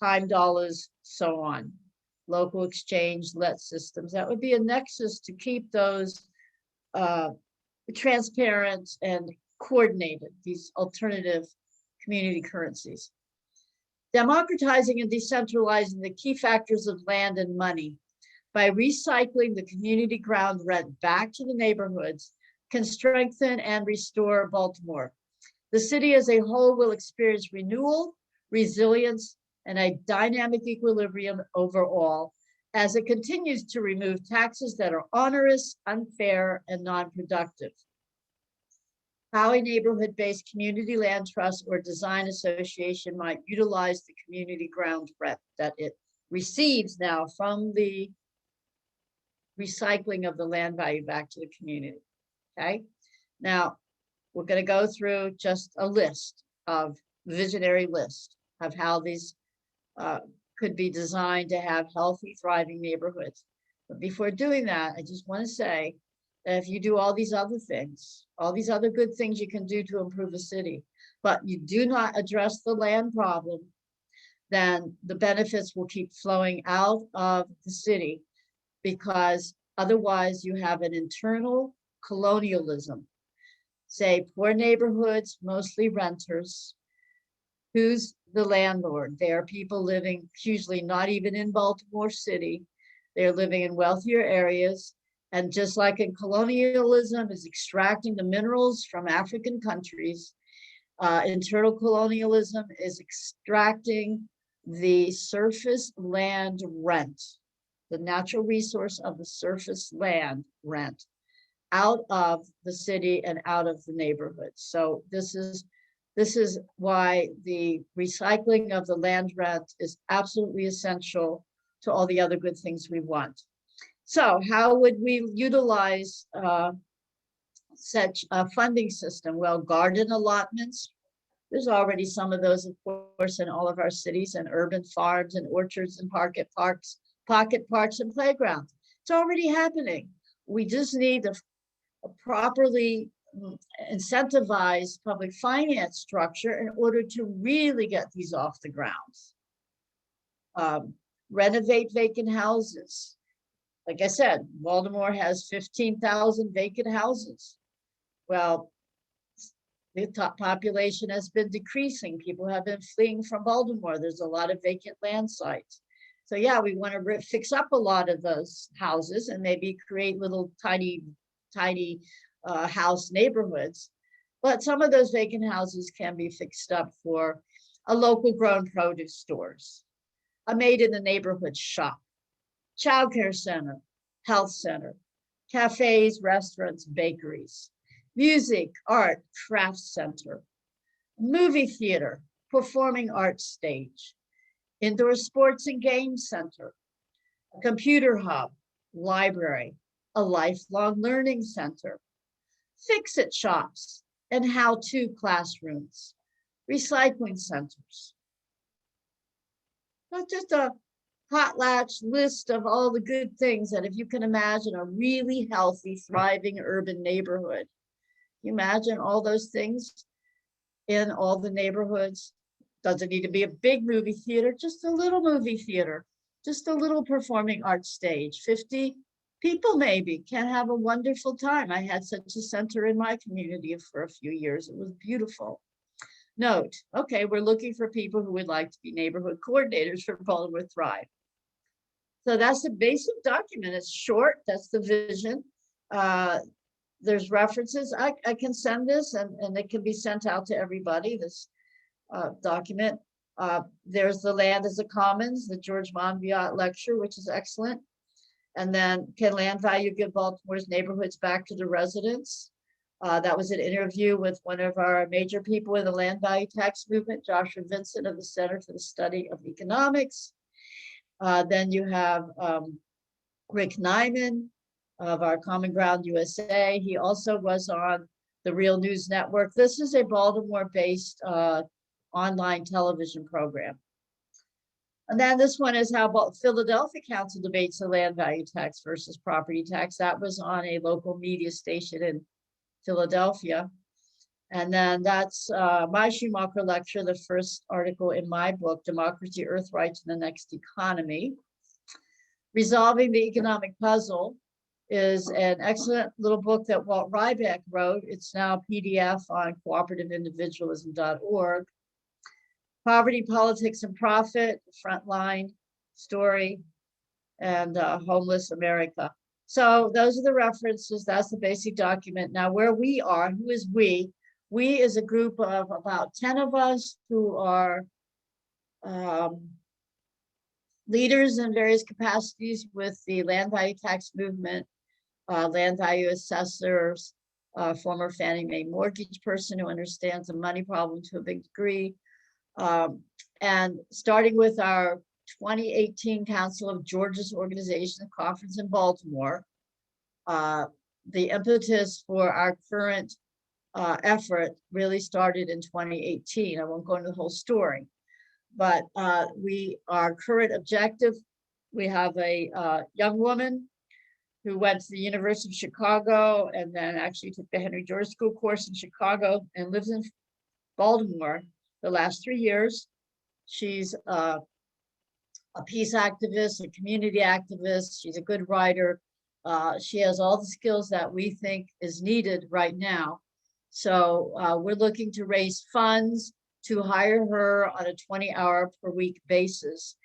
[SPEAKER 2] time dollars, so on. Local exchange, let systems. That would be a nexus to keep those transparent and coordinated, these alternative community currencies. Democratizing and decentralizing the key factors of land and money by recycling the community ground rent back to the neighborhoods can strengthen and restore Baltimore. The city as a whole will experience renewal, resilience, and a dynamic equilibrium overall as it continues to remove taxes that are onerous, unfair, and non-productive. How a neighborhood-based community land trust or design association might utilize the community ground rent that it receives now from the recycling of the land value back to the community, okay? Now, we're gonna go through just a list of, visionary list of how these could be designed to have healthy, thriving neighborhoods. But before doing that, I just wanna say that if you do all these other things, all these other good things you can do to improve the city, but you do not address the land problem, then the benefits will keep flowing out of the city, because otherwise you have an internal colonialism. Say poor neighborhoods, mostly renters. Who's the landlord? They are people living usually not even in Baltimore City. They're living in wealthier areas. And just like in colonialism is extracting the minerals from African countries, internal colonialism is extracting the surface land rent, the natural resource of the surface land rent out of the city and out of the neighborhood. So this is why the recycling of the land rent is absolutely essential to all the other good things we want. So how would we utilize such a funding system? Well, garden allotments. There's already some of those, of course, in all of our cities, and urban farms and orchards and pocket parks and playgrounds. It's already happening. We just need a properly incentivized public finance structure in order to really get these off the ground. Renovate vacant houses. Like I said, Baltimore has 15,000 vacant houses. Well, the top population has been decreasing. People have been fleeing from Baltimore. There's a lot of vacant land sites. So yeah, we want to fix up a lot of those houses and maybe create little tiny house neighborhoods. But some of those vacant houses can be fixed up for a local grown produce stores, a made in the neighborhood shop, childcare center, health center, cafes, restaurants, bakeries, music, art, crafts center, movie theater, performing arts stage, indoor sports and games center, a computer hub, library, a lifelong learning center, fix-it shops, and how-to classrooms, recycling centers. Not just a potlatch list of all the good things that, if you can imagine a really healthy, thriving urban neighborhood. You imagine all those things in all the neighborhoods. Doesn't need to be a big movie theater, just a little movie theater, just a little performing arts stage. 50 people maybe can have a wonderful time. I had such a center in my community for a few years. It was beautiful. Note, okay, we're looking for people who would like to be neighborhood coordinators for Baltimore Thrive. So that's the basic document. It's short, that's the vision. There's references. I can send this and it can be sent out to everybody, this document. There's the Land as a Commons, the George Monbiot lecture, which is excellent. And then, can land value give Baltimore's neighborhoods back to the residents? That was an interview with one of our major people in the land value tax movement, Joshua Vincent of the Center for the Study of Economics. Then you have Rick Nyman of our Common Ground USA. He also was on the Real News Network. This is a Baltimore-based online television program. And then this one is how Philadelphia Council debates the land value tax versus property tax. That was on a local media station in Philadelphia. And then that's my Schumacher lecture, the first article in my book, Democracy, Earth Rights, and the Next Economy. Resolving the Economic Puzzle is an excellent little book that Walt Rybeck wrote. It's now PDF on cooperativeIndividualism.org. Poverty, Politics, and Profit, Frontline Story, and Homeless America. So those are the references. That's the basic document. Now, where we are, who is we? We is a group of about 10 of us who are leaders in various capacities with the land value tax movement, land value assessors, former Fannie Mae mortgage person who understands the money problem to a big degree. And starting with our 2018 Council of Georgia's Organization Conference in Baltimore, the impetus for our current effort really started in 2018. I won't go into the whole story, but our current objective, we have a young woman who went to the University of Chicago and then actually took the Henry George School course in Chicago and lives in Baltimore the last 3 years. She's a peace activist, a community activist. She's a good writer. She has all the skills that we think is needed right now. So we're looking to raise funds to hire her on a 20-hour per week basis.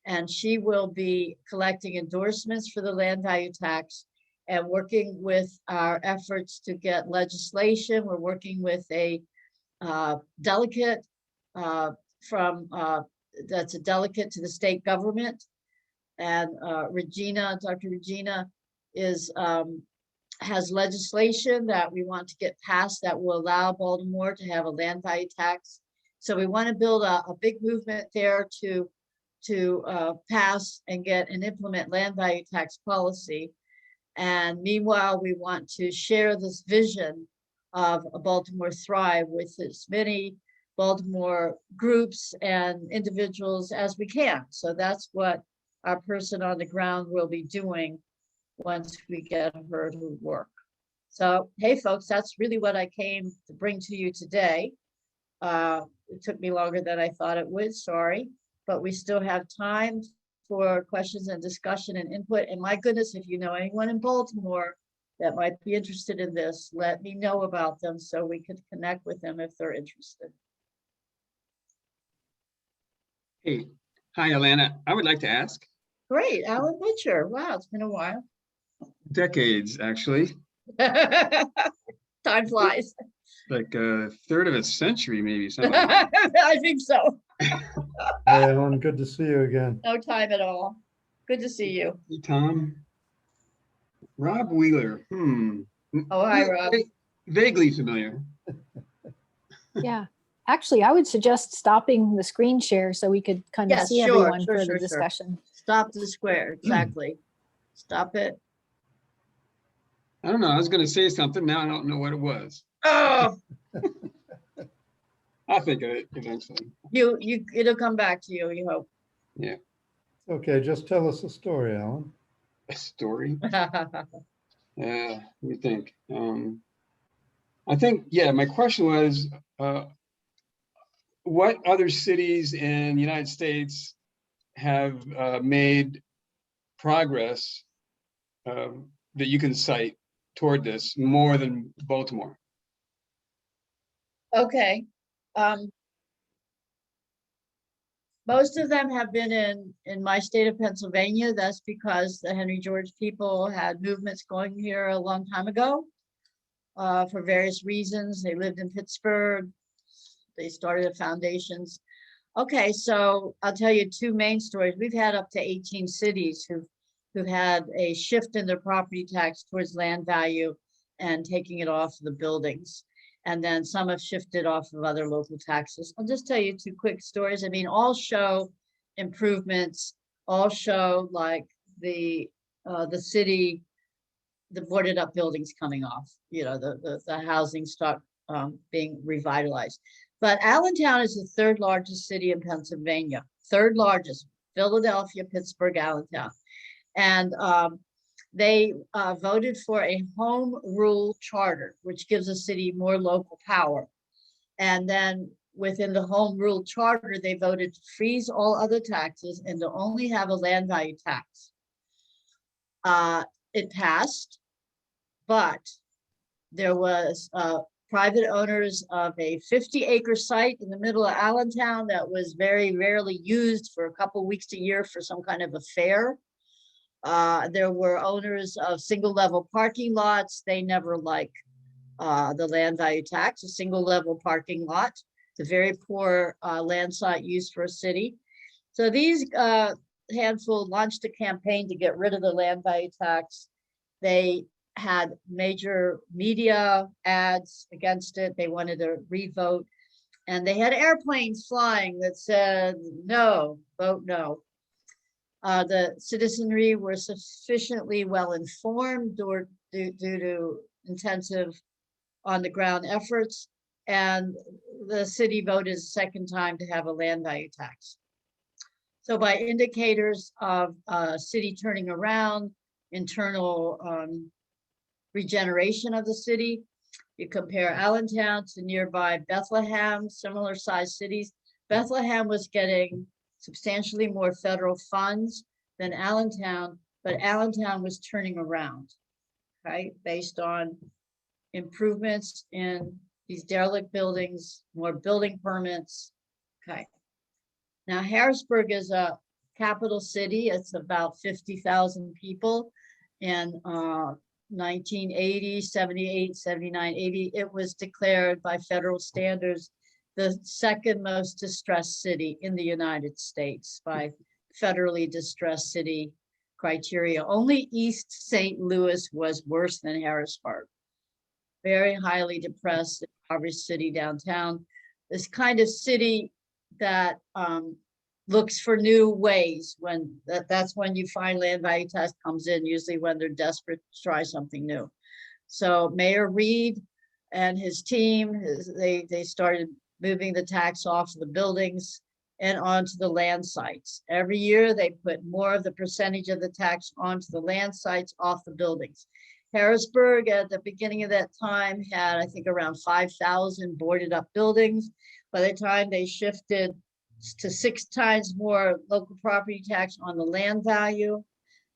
[SPEAKER 2] And she will be collecting endorsements for the land value tax and working with our efforts to get legislation. We're working with a delegate that's a delegate to the state government. And Dr. Regina has legislation that we want to get passed that will allow Baltimore to have a land value tax. So we want to build a big movement there to pass and get and implement land value tax policy. And meanwhile, we want to share this vision of a Baltimore Thrive with as many Baltimore groups and individuals as we can. So that's what our person on the ground will be doing once we get her to work. So, hey folks, that's really what I came to bring to you today. It took me longer than I thought it would, sorry, but we still have time for questions and discussion and input. And my goodness, if you know anyone in Baltimore that might be interested in this, let me know about them so we could connect with them if they're interested.
[SPEAKER 7] Hey, hi, Alanna. I would like to ask.
[SPEAKER 2] Great, Alan Mitchell. Wow, it's been a while.
[SPEAKER 7] Decades, actually.
[SPEAKER 2] Time flies.
[SPEAKER 7] Like a third of a century, maybe. Something like that.
[SPEAKER 2] I think so.
[SPEAKER 5] Hey, Ellen, good to see you again.
[SPEAKER 2] No time at all. Good to see you.
[SPEAKER 7] Hey, Tom. Rob Wheeler.
[SPEAKER 2] Oh, hi, Rob.
[SPEAKER 7] Vaguely familiar.
[SPEAKER 3] Yeah. Actually, I would suggest stopping the screen share so we could kind of
[SPEAKER 2] Yes,
[SPEAKER 3] see
[SPEAKER 2] sure,
[SPEAKER 3] everyone
[SPEAKER 2] sure,
[SPEAKER 3] for
[SPEAKER 2] sure,
[SPEAKER 3] the
[SPEAKER 2] sure.
[SPEAKER 3] discussion.
[SPEAKER 2] Stop the square, exactly. Stop it.
[SPEAKER 7] I don't know. I was going to say something. Now I don't know what it was.
[SPEAKER 2] Oh,
[SPEAKER 7] I'll think of it eventually.
[SPEAKER 2] it'll come back to you, you hope.
[SPEAKER 7] Yeah.
[SPEAKER 5] Okay, just tell us a story, Alan.
[SPEAKER 7] A story. Let me think. I think, yeah, my question was, what other cities in the United States have made progress that you can cite toward this more than Baltimore?
[SPEAKER 2] Okay. Most of them have been in my state of Pennsylvania. That's because the Henry George people had movements going here a long time ago for various reasons. They lived in Pittsburgh. They started foundations. Okay, so I'll tell you two main stories. We've had up to 18 cities who've had a shift in their property tax towards land value and taking it off the buildings. And then some have shifted off of other local taxes. I'll just tell you two quick stories. I mean, all show improvements, all show like the city, the boarded up buildings coming off, you know, the housing stock being revitalized. But Allentown is the third largest city in Pennsylvania, third largest, Philadelphia, Pittsburgh, Allentown. And they voted for a home rule charter, which gives a city more local power. And then within the home rule charter, they voted to freeze all other taxes and to only have a land value tax. It passed, but there was private owners of a 50-acre site in the middle of Allentown that was very rarely used for a couple weeks a year for some kind of a fair. There were owners of single level parking lots. They never liked the land value tax, a single level parking lot. It's a very poor land site used for a city. So these handful launched a campaign to get rid of the land value tax. They had major media ads against it. They wanted a revote. And they had airplanes flying that said, no, vote no. The citizenry were sufficiently well informed due to intensive on the ground efforts. And the city voted a second time to have a land value tax. So by indicators of city turning around, internal regeneration of the city, you compare Allentown to nearby Bethlehem, similar sized cities. Bethlehem was getting substantially more federal funds than Allentown, but Allentown was turning around, right? Based on improvements in these derelict buildings, more building permits. Okay. Now Harrisburg is a capital city. It's about 50,000 people. And 1980, 78, 79, 80, it was declared by federal standards the second most distressed city in the United States by federally distressed city criteria. Only East St. Louis was worse than Harrisburg. Very highly depressed, impoverished city downtown. This kind of city that looks for new ways when that's when you find land value tax comes in, usually when they're desperate to try something new. So Mayor Reed and his team, they started moving the tax off the buildings and onto the land sites. Every year they put more of the percentage of the tax onto the land sites off the buildings. Harrisburg at the beginning of that time had, I think, around 5,000 boarded up buildings. By the time they shifted to 6 times more local property tax on the land value,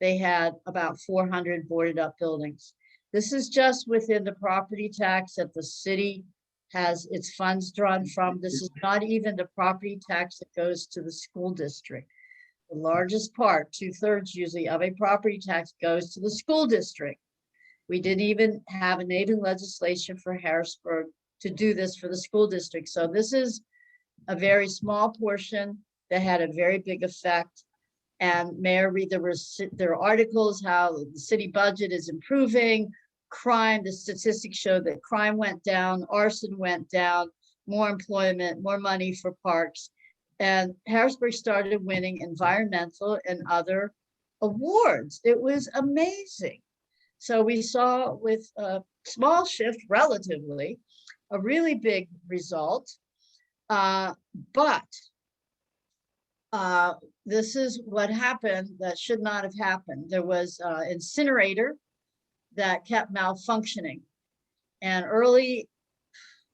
[SPEAKER 2] they had about 400 boarded up buildings. This is just within the property tax that the city has its funds drawn from. This is not even the property tax that goes to the school district. The largest part, 2/3 usually, of a property tax goes to the school district. We didn't even have enabling legislation for Harrisburg to do this for the school district. So this is a very small portion that had a very big effect. And Mayor Reed, there were articles how the city budget is improving, crime, the statistics show that crime went down, arson went down, more employment, more money for parks. And Harrisburg started winning environmental and other awards. It was amazing. So we saw with a small shift, relatively, a really big result. But this is what happened that should not have happened. There was an incinerator that kept malfunctioning. And early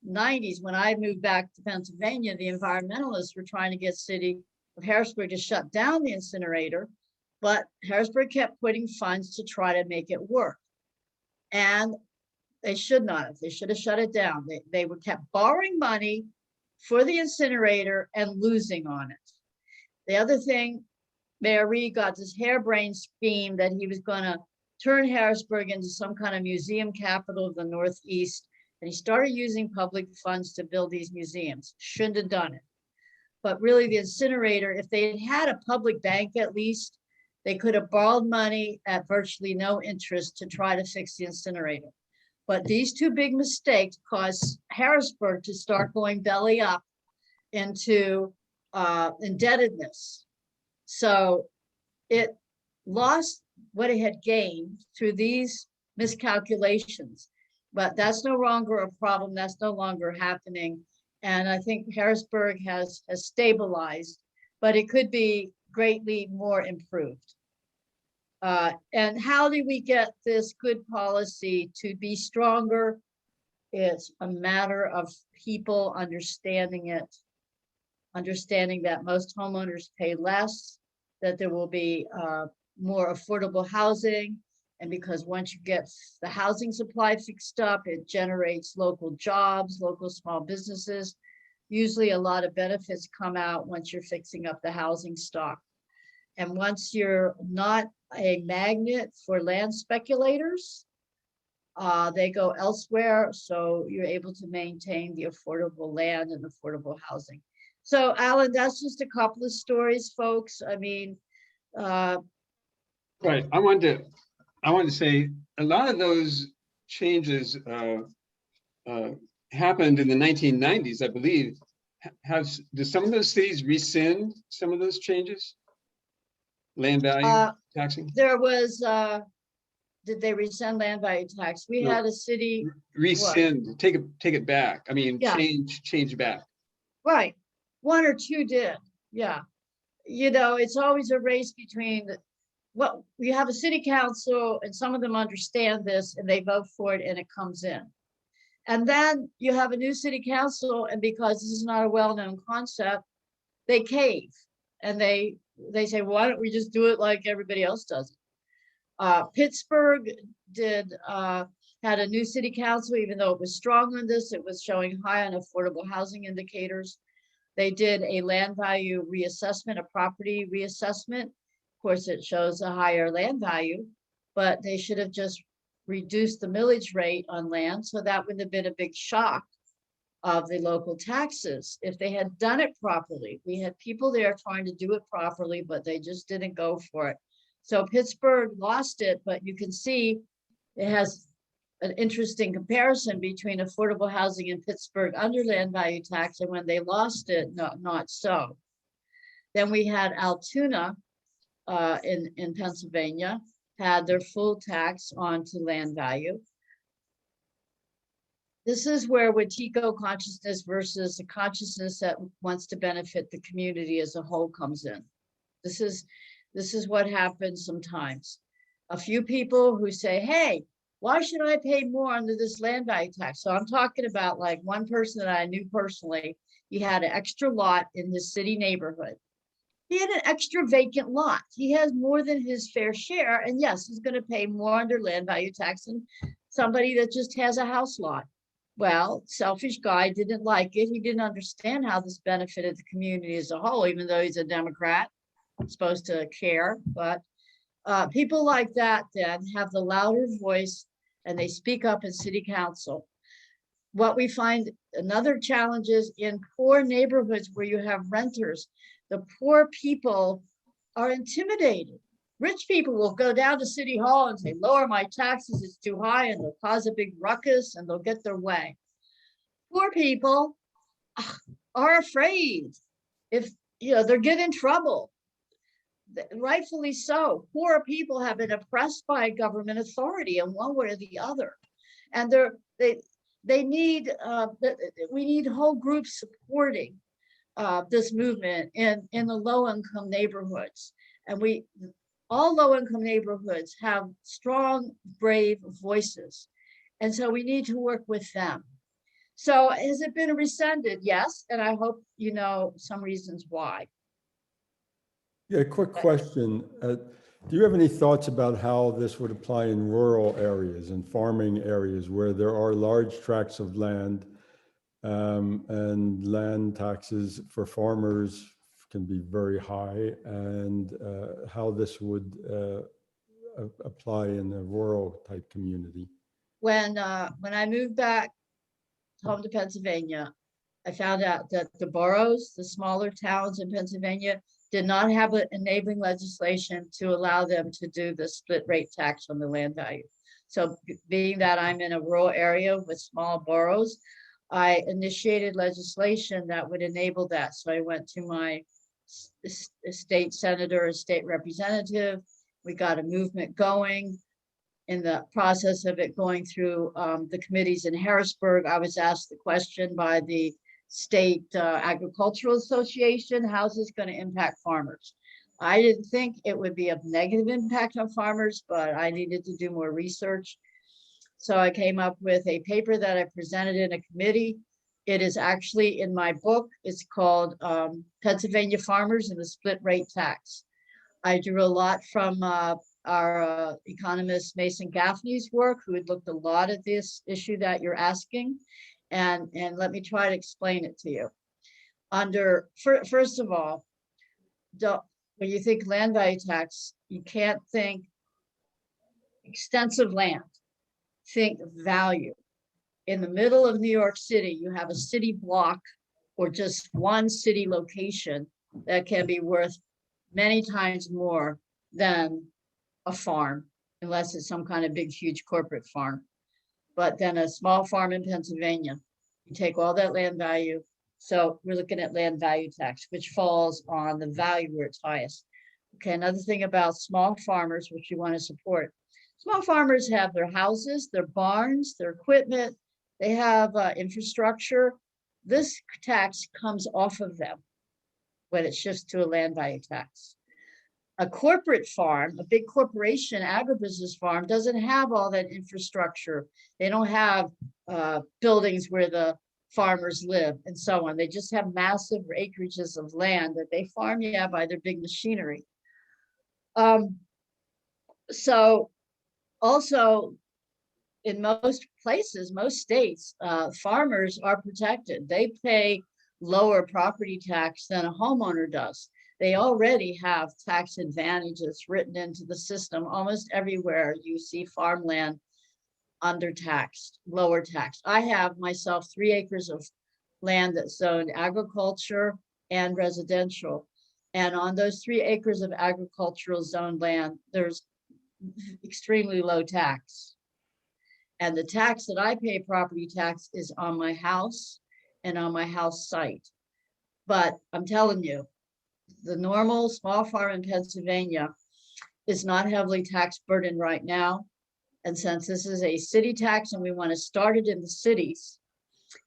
[SPEAKER 2] 90s, when I moved back to Pennsylvania, the environmentalists were trying to get city of Harrisburg to shut down the incinerator, but Harrisburg kept putting funds to try to make it work. And they should not have. They should have shut it down. They were kept borrowing money for the incinerator and losing on it. The other thing, Mayor Reed got this harebrained scheme that he was going to turn Harrisburg into some kind of museum capital of the Northeast. And he started using public funds to build these museums. Shouldn't have done it. But really the incinerator, if they had had a public bank at least, they could have borrowed money at virtually no interest to try to fix the incinerator. But these two big mistakes caused Harrisburg to start going belly up into indebtedness. So it lost what it had gained through these miscalculations. But that's no longer a problem. That's no longer happening. And I think Harrisburg has stabilized, but it could be greatly more improved. And how do we get this good policy to be stronger It's a matter of people understanding it, understanding that most homeowners pay less, that there will be more affordable housing. And because once you get the housing supply fixed up, it generates local jobs, local small businesses. Usually a lot of benefits come out once you're fixing up the housing stock. And once you're not a magnet for land speculators, they go elsewhere. So you're able to maintain the affordable land and affordable housing. So Alan, that's just a couple of stories, folks. I mean,
[SPEAKER 7] Right, I wanted to say, a lot of those changes happened in the 1990s, I believe. Did some of those cities rescind some of those changes? Land value taxing?
[SPEAKER 2] there was, did they rescind land value tax? We
[SPEAKER 7] No.
[SPEAKER 2] had a city,
[SPEAKER 7] Rescind, take it back. I mean,
[SPEAKER 2] Yeah.
[SPEAKER 7] change back.
[SPEAKER 2] right, one or two did, yeah. You know, it's always a race between what you have a city council, and some of them understand this and they vote for it and it comes in. And then you have a new city council, and because this is not a well-known concept, they cave and they say, why don't we just do it like everybody else does it? Pittsburgh had a new city council, even though it was strong on this, it was showing high on affordable housing indicators. They did a land value reassessment, a property reassessment. Of course, it shows a higher land value, but they should have just reduced the millage rate on land. So that wouldn't have been a big shock of the local taxes if they had done it properly. We had people there trying to do it properly, but they just didn't go for it. So Pittsburgh lost it, but you can see it has an interesting comparison between affordable housing in Pittsburgh under land value tax, and when they lost it, not so. Then we had Altoona in Pennsylvania, had their full tax onto land value. This is where Wetiko consciousness versus the consciousness that wants to benefit the community as a whole comes in. This is what happens sometimes. A few people who say, hey, why should I pay more under this land value tax? So I'm talking about like one person that I knew personally. He had an extra lot in his city neighborhood. He had an extra vacant lot. He has more than his fair share. And yes, he's going to pay more under land value tax than somebody that just has a house lot. Well, selfish guy didn't like it. He didn't understand how this benefited the community as a whole, even though he's a Democrat, supposed to care. But people like that then have the louder voice and they speak up in city council. What we find another challenge is in poor neighborhoods where you have renters, the poor people are intimidated. Rich people will go down to City Hall and say, lower my taxes, it's too high, and they'll cause a big ruckus and they'll get their way. Poor people are afraid if they're getting in trouble. Rightfully so. Poor people have been oppressed by government authority in one way or the other. And they need, we need whole groups supporting this movement in the low-income neighborhoods. And all low-income neighborhoods have strong, brave voices. And so we need to work with them. So has it been rescinded? Yes. And I hope you know some reasons why.
[SPEAKER 1] Yeah, quick question. Do you have any thoughts about how this would apply in rural areas and farming areas where there are large tracts of land and land taxes for farmers can be very high, and how this would apply in a rural type community?
[SPEAKER 2] When I moved back home to Pennsylvania, I found out that the boroughs, the smaller towns in Pennsylvania, did not have an enabling legislation to allow them to do the split rate tax on the land value. So being that I'm in a rural area with small boroughs, I initiated legislation that would enable that. So I went to my state senator and state representative. We got a movement going. In the process of it going through the committees in Harrisburg, I was asked the question by the State Agricultural Association, how's this going to impact farmers? I didn't think it would be a negative impact on farmers, but I needed to do more research. So I came up with a paper that I presented in a committee. It is actually in my book. It's called Pennsylvania Farmers and the Split Rate Tax. I drew a lot from our economist Mason Gaffney's work, who had looked a lot at this issue that you're asking. And let me try to explain it to you. First of all, when you think land value tax, you can't think extensive land. Think value. In the middle of New York City, you have a city block or just one city location that can be worth many times more than a farm, unless it's some kind of big, huge corporate farm. But then a small farm in Pennsylvania, you take all that land value. So we're looking at land value tax, which falls on the value where it's highest. Okay, another thing about small farmers, which you want to support. Small farmers have their houses, their barns, their equipment, they have infrastructure. This tax comes off of them when it shifts to a land value tax. A corporate farm, a big corporation, agribusiness farm, doesn't have all that infrastructure. They don't have buildings where the farmers live and so on. They just have massive acreages of land that they farm, by their big machinery. So also, in most places, most states, farmers are protected. They pay lower property tax than a homeowner does. They already have tax advantages written into the system. Almost everywhere you see farmland undertaxed, lower taxed. I have myself 3 acres of land that's zoned agriculture and residential. And on those 3 acres of agricultural zoned land, there's extremely low tax. And the tax that I pay, property tax, is on my house and on my house site. But I'm telling you, the normal small farm in Pennsylvania is not heavily tax burdened right now. And since this is a city tax and we want to start it in the cities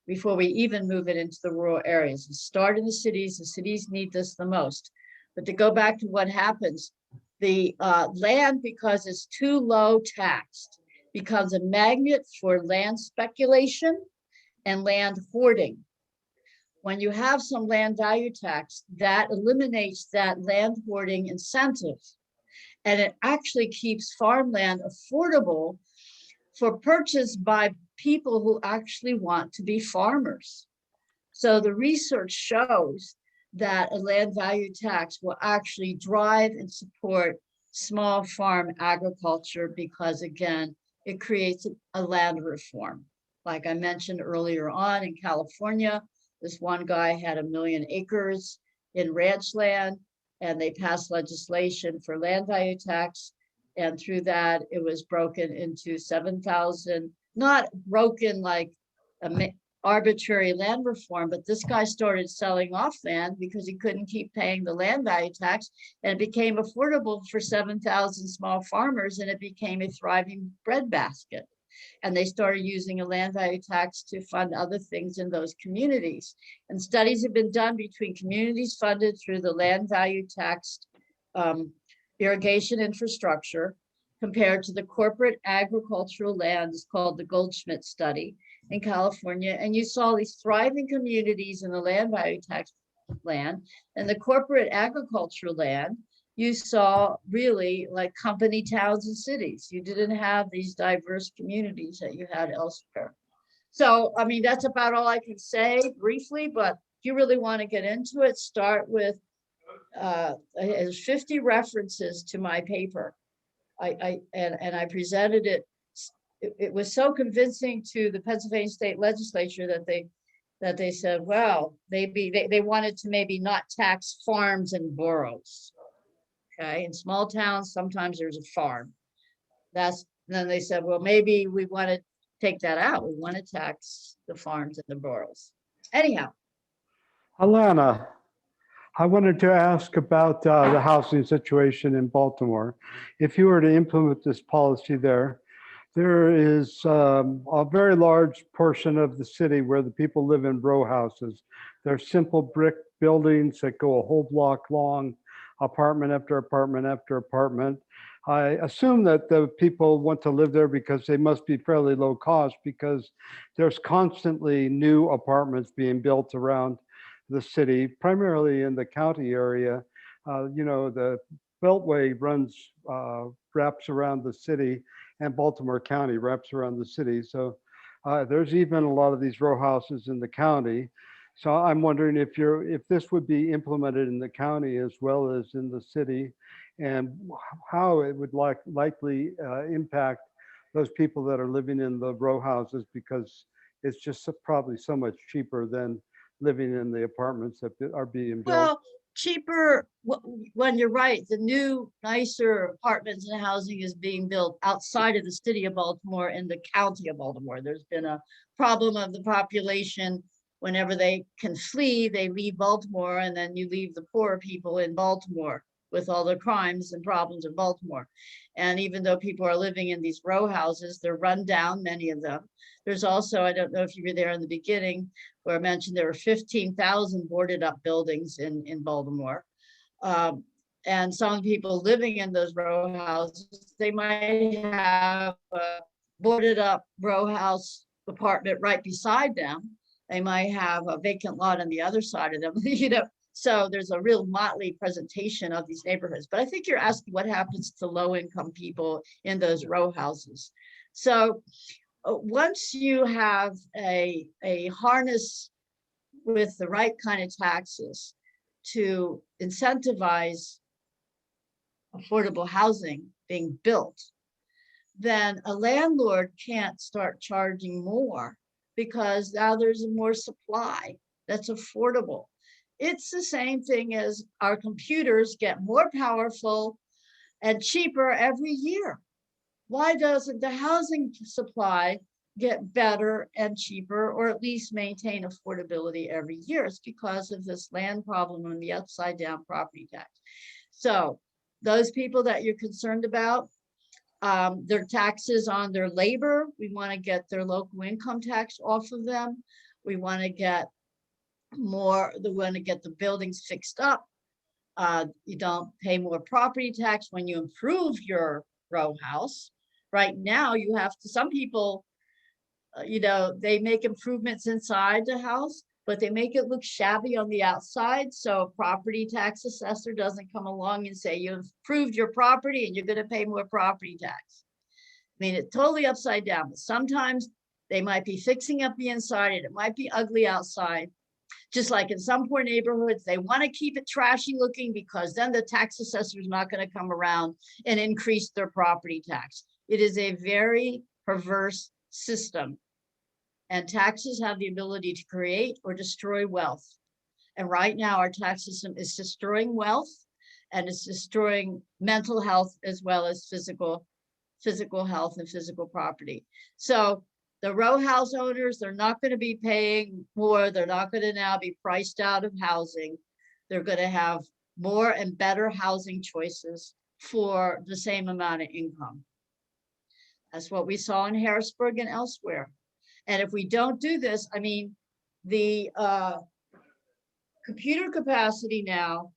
[SPEAKER 2] before we even move it into the rural areas, we start in the cities need this the most. But to go back to what happens, the land, because it's too low taxed, becomes a magnet for land speculation and land hoarding. When you have some land value tax, that eliminates that land hoarding incentive. And it actually keeps farmland affordable for purchase by people who actually want to be farmers. So the research shows that a land value tax will actually drive and support small farm agriculture because, again, it creates a land reform. Like I mentioned earlier on, in California, this one guy had 1 million acres in ranch land, and they passed legislation for land value tax. And through that, it was broken into 7,000, not broken like arbitrary land reform, but this guy started selling off land because he couldn't keep paying the land value tax, and it became affordable for 7,000 small farmers, and it became a thriving breadbasket. And they started using a land value tax to fund other things in those communities. And studies have been done between communities funded through the land value taxed irrigation infrastructure compared to the corporate agricultural land. It's called the Goldschmidt study in California. And you saw these thriving communities in the land value tax land, and the corporate agricultural land, you saw really like company towns and cities. You didn't have these diverse communities that you had elsewhere. So, I mean, that's about all I can say briefly, but if you really want to get into it, start with, there's 50 references to my paper. I presented it. It was so convincing to the Pennsylvania State Legislature that they said, well, maybe they wanted to maybe not tax farms and boroughs. Okay, in small towns, sometimes there's a farm. Then they said, well, maybe we want to take that out. We want to tax the farms and the boroughs. Anyhow.
[SPEAKER 5] Alanna, I wanted to ask about the housing situation in Baltimore. If you were to implement this policy there is a very large portion of the city where the people live in row houses. They're simple brick buildings that go a whole block long, apartment after apartment after apartment. I assume that the people want to live there because they must be fairly low cost, because there's constantly new apartments being built around the city, primarily in the county area. The Beltway wraps around the city, and Baltimore County wraps around the city. So there's even a lot of these row houses in the county. So I'm wondering if this would be implemented in the county as well as in the city, and how it would likely impact those people that are living in the row houses, because it's just probably so much cheaper than living in the apartments that are being built.
[SPEAKER 2] Well, cheaper, when you're right, the new nicer apartments and housing is being built outside of the city of Baltimore in the county of Baltimore. There's been a problem of the population. Whenever they can flee, they leave Baltimore, and then you leave the poor people in Baltimore with all the crimes and problems in Baltimore. And even though people are living in these row houses, they're run down, many of them. There's also, I don't know if you were there in the beginning, where I mentioned there were 15,000 boarded up buildings in Baltimore. And some people living in those row houses, they might have a boarded up row house apartment right beside them. They might have a vacant lot on the other side of them, So there's a real motley presentation of these neighborhoods. But I think you're asking what happens to low income people in those row houses. So once you have a harness with the right kind of taxes to incentivize affordable housing being built, then a landlord can't start charging more, because now there's more supply that's affordable. It's the same thing as our computers get more powerful and cheaper every year. Why doesn't the housing supply get better and cheaper, or at least maintain affordability every year? It's because of this land problem and the upside down property tax. So those people that you're concerned about, their taxes on their labor, we want to get their local income tax off of them. We want to get the buildings fixed up. You don't pay more property tax when you improve your row house. Right now, you have to, some people, they make improvements inside the house, but they make it look shabby on the outside. So a property tax assessor doesn't come along and say, you've improved your property and you're going to pay more property tax. I mean, it's totally upside down, but sometimes they might be fixing up the inside and it might be ugly outside. Just like in some poor neighborhoods, they want to keep it trashy looking, because then the tax assessor is not going to come around and increase their property tax. It is a very perverse system, and taxes have the ability to create or destroy wealth. And right now our tax system is destroying wealth, and it's destroying mental health as well as physical health and physical property. So the row house owners, they're not going to be paying more. They're not going to now be priced out of housing. They're going to have more and better housing choices for the same amount of income. That's what we saw in Harrisburg and elsewhere. And if we don't do this, I mean, the computer capacity now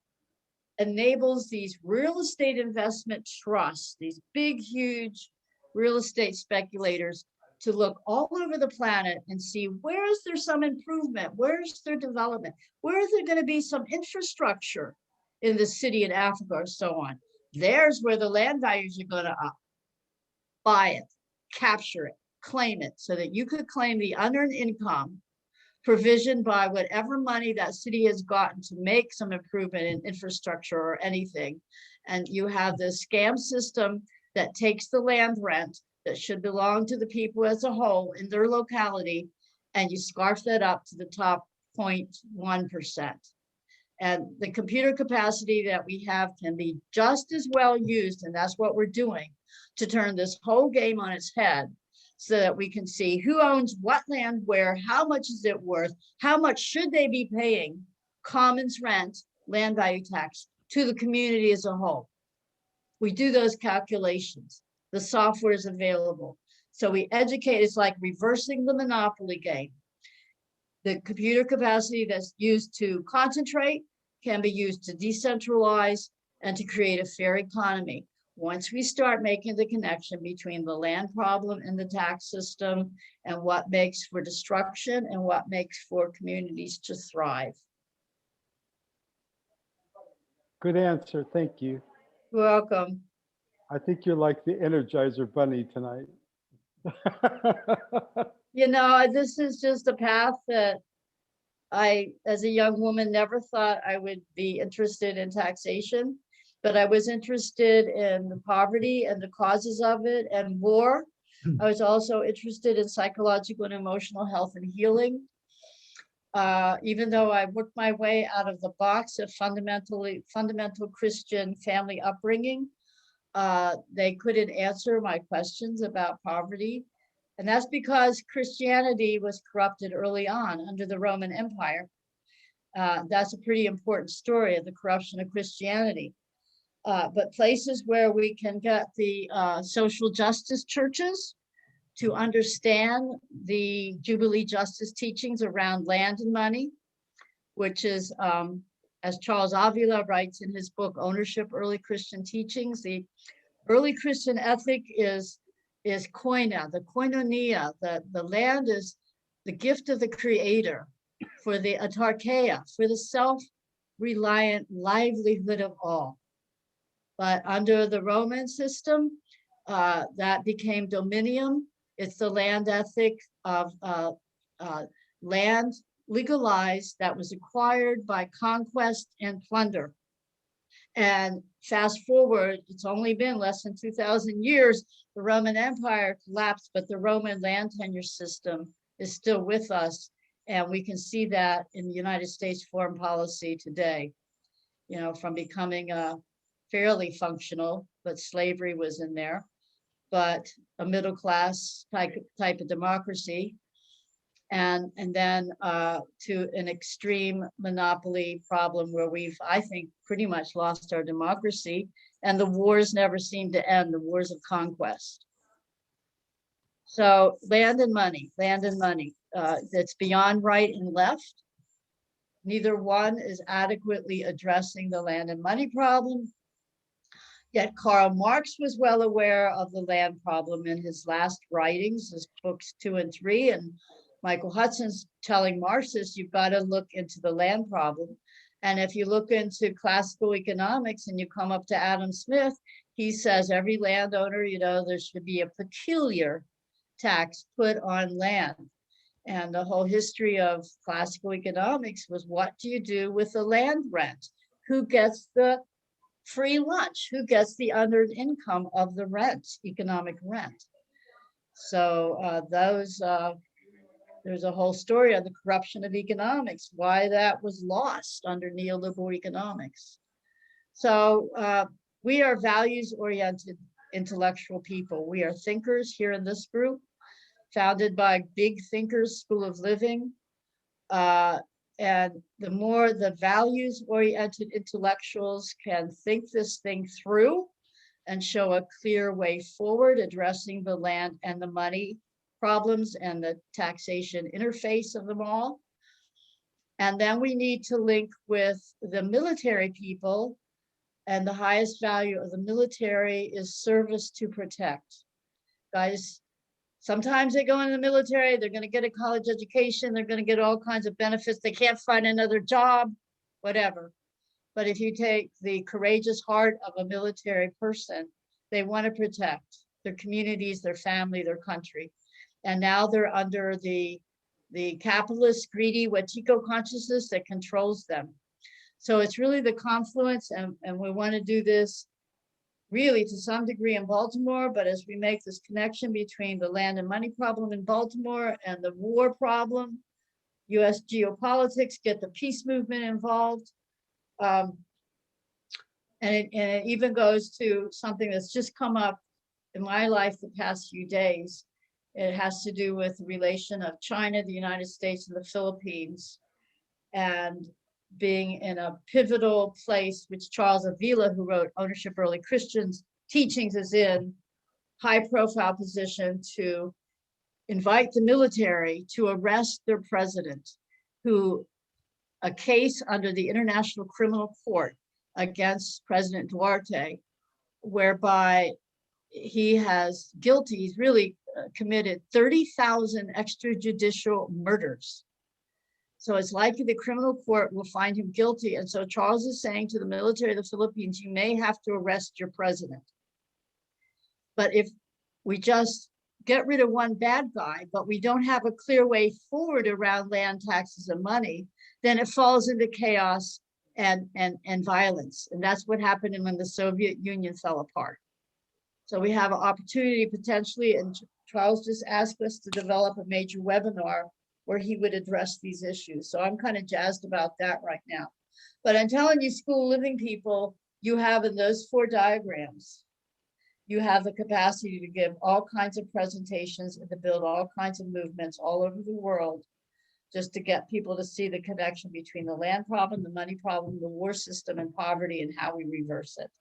[SPEAKER 2] enables these real estate investment trusts, these big, huge real estate speculators, to look all over the planet and see, where is there some improvement? Where's there development? Where is there going to be some infrastructure in the city in Africa or so on? There's where the land values are going to up. Buy it, capture it, claim it, so that you could claim the unearned income provisioned by whatever money that city has gotten to make some improvement in infrastructure or anything. And you have this scam system that takes the land rent that should belong to the people as a whole in their locality, and you scarf that up to the top 0.1%. And the computer capacity that we have can be just as well used, and that's what we're doing, to turn this whole game on its head, so that we can see who owns what land where, how much is it worth, how much should they be paying commons rent, land value tax, to the community as a whole. We do those calculations. The software is available. So we educate, it's like reversing the monopoly game. The computer capacity that's used to concentrate can be used to decentralize and to create a fair economy. Once we start making the connection between the land problem and the tax system and what makes for destruction and what makes for communities to thrive.
[SPEAKER 5] Good answer. Thank you.
[SPEAKER 2] You're welcome.
[SPEAKER 5] I think you're like the Energizer Bunny tonight.
[SPEAKER 2] You know, this is just a path that I, as a young woman, never thought I would be interested in taxation, but I was interested in the poverty and the causes of it and war. I was also interested in psychological and emotional health and healing. Even though I worked my way out of the box of fundamental Christian family upbringing, they couldn't answer my questions about poverty. And that's because Christianity was corrupted early on under the Roman Empire. That's a pretty important story of the corruption of Christianity. But places where we can get the social justice churches to understand the Jubilee justice teachings around land and money, which is, as Charles Avila writes in his book, Ownership, Early Christian Teachings, the early Christian ethic is koina, the koinonia, the land is the gift of the creator for the autarkeia, for the self-reliant livelihood of all. But under the Roman system, that became dominium. It's the land ethic of land legalized that was acquired by conquest and plunder. And fast forward, it's only been less than 2,000 years, the Roman Empire collapsed, but the Roman land tenure system is still with us. And we can see that in the United States foreign policy today, you know, from becoming fairly functional, but slavery was in there, but a middle class type of democracy. And then to an extreme monopoly problem where we've, I think, pretty much lost our democracy, and the wars never seem to end, the wars of conquest. So land and money, that's beyond right and left. Neither one is adequately addressing the land and money problem. Yet Karl Marx was well aware of the land problem in his last writings, his books 2 and 3, and Michael Hudson's telling Marxists, you've got to look into the land problem. And if you look into classical economics and you come up to Adam Smith, he says every landowner, you know, there should be a peculiar tax put on land. And the whole history of classical economics was, what do you do with the land rent? Who gets the free lunch? Who gets the unearned income of the rent, economic rent? So there's a whole story on the corruption of economics, why that was lost under neoliberal economics. So we are values-oriented intellectual people. We are thinkers here in this group, founded by Big Thinkers School of Living. And the more the values-oriented intellectuals can think this thing through and show a clear way forward, addressing the land and the money problems and the taxation interface of them all. And then we need to link with the military people, and the highest value of the military is service to protect. Guys, sometimes they go in the military, they're going to get a college education, they're going to get all kinds of benefits, they can't find another job, whatever. But if you take the courageous heart of a military person, they want to protect their communities, their family, their country. And now they're under the capitalist, greedy Wetiko consciousness that controls them. So it's really the confluence, and we want to do this really to some degree in Baltimore, but as we make this connection between the land and money problem in Baltimore and the war problem, US geopolitics, get the peace movement involved. And it even goes to something that's just come up in my life the past few days. It has to do with the relation of China, the United States, and the Philippines, and being in a pivotal place, which Charles Avila, who wrote Ownership, Early Christians Teachings, is in high profile position to invite the military to arrest their president, who a case under the International Criminal Court against President Duarte whereby he has guilty, he's really committed 30,000 extrajudicial murders. So it's likely the criminal court will find him guilty. And so Charles is saying to the military of the Philippines, you may have to arrest your president. But if we just get rid of one bad guy, but we don't have a clear way forward around land taxes and money, then it falls into chaos and violence. And that's what happened when the Soviet Union fell apart. So we have an opportunity potentially, and Charles just asked us to develop a major webinar where he would address these issues. So I'm kind of jazzed about that right now. But I'm telling you, school living people, you have in those 4 diagrams, you have the capacity to give all kinds of presentations and to build all kinds of movements all over the world, just to get people to see the connection between the land problem, the money problem, the war system, and poverty, and how we reverse it.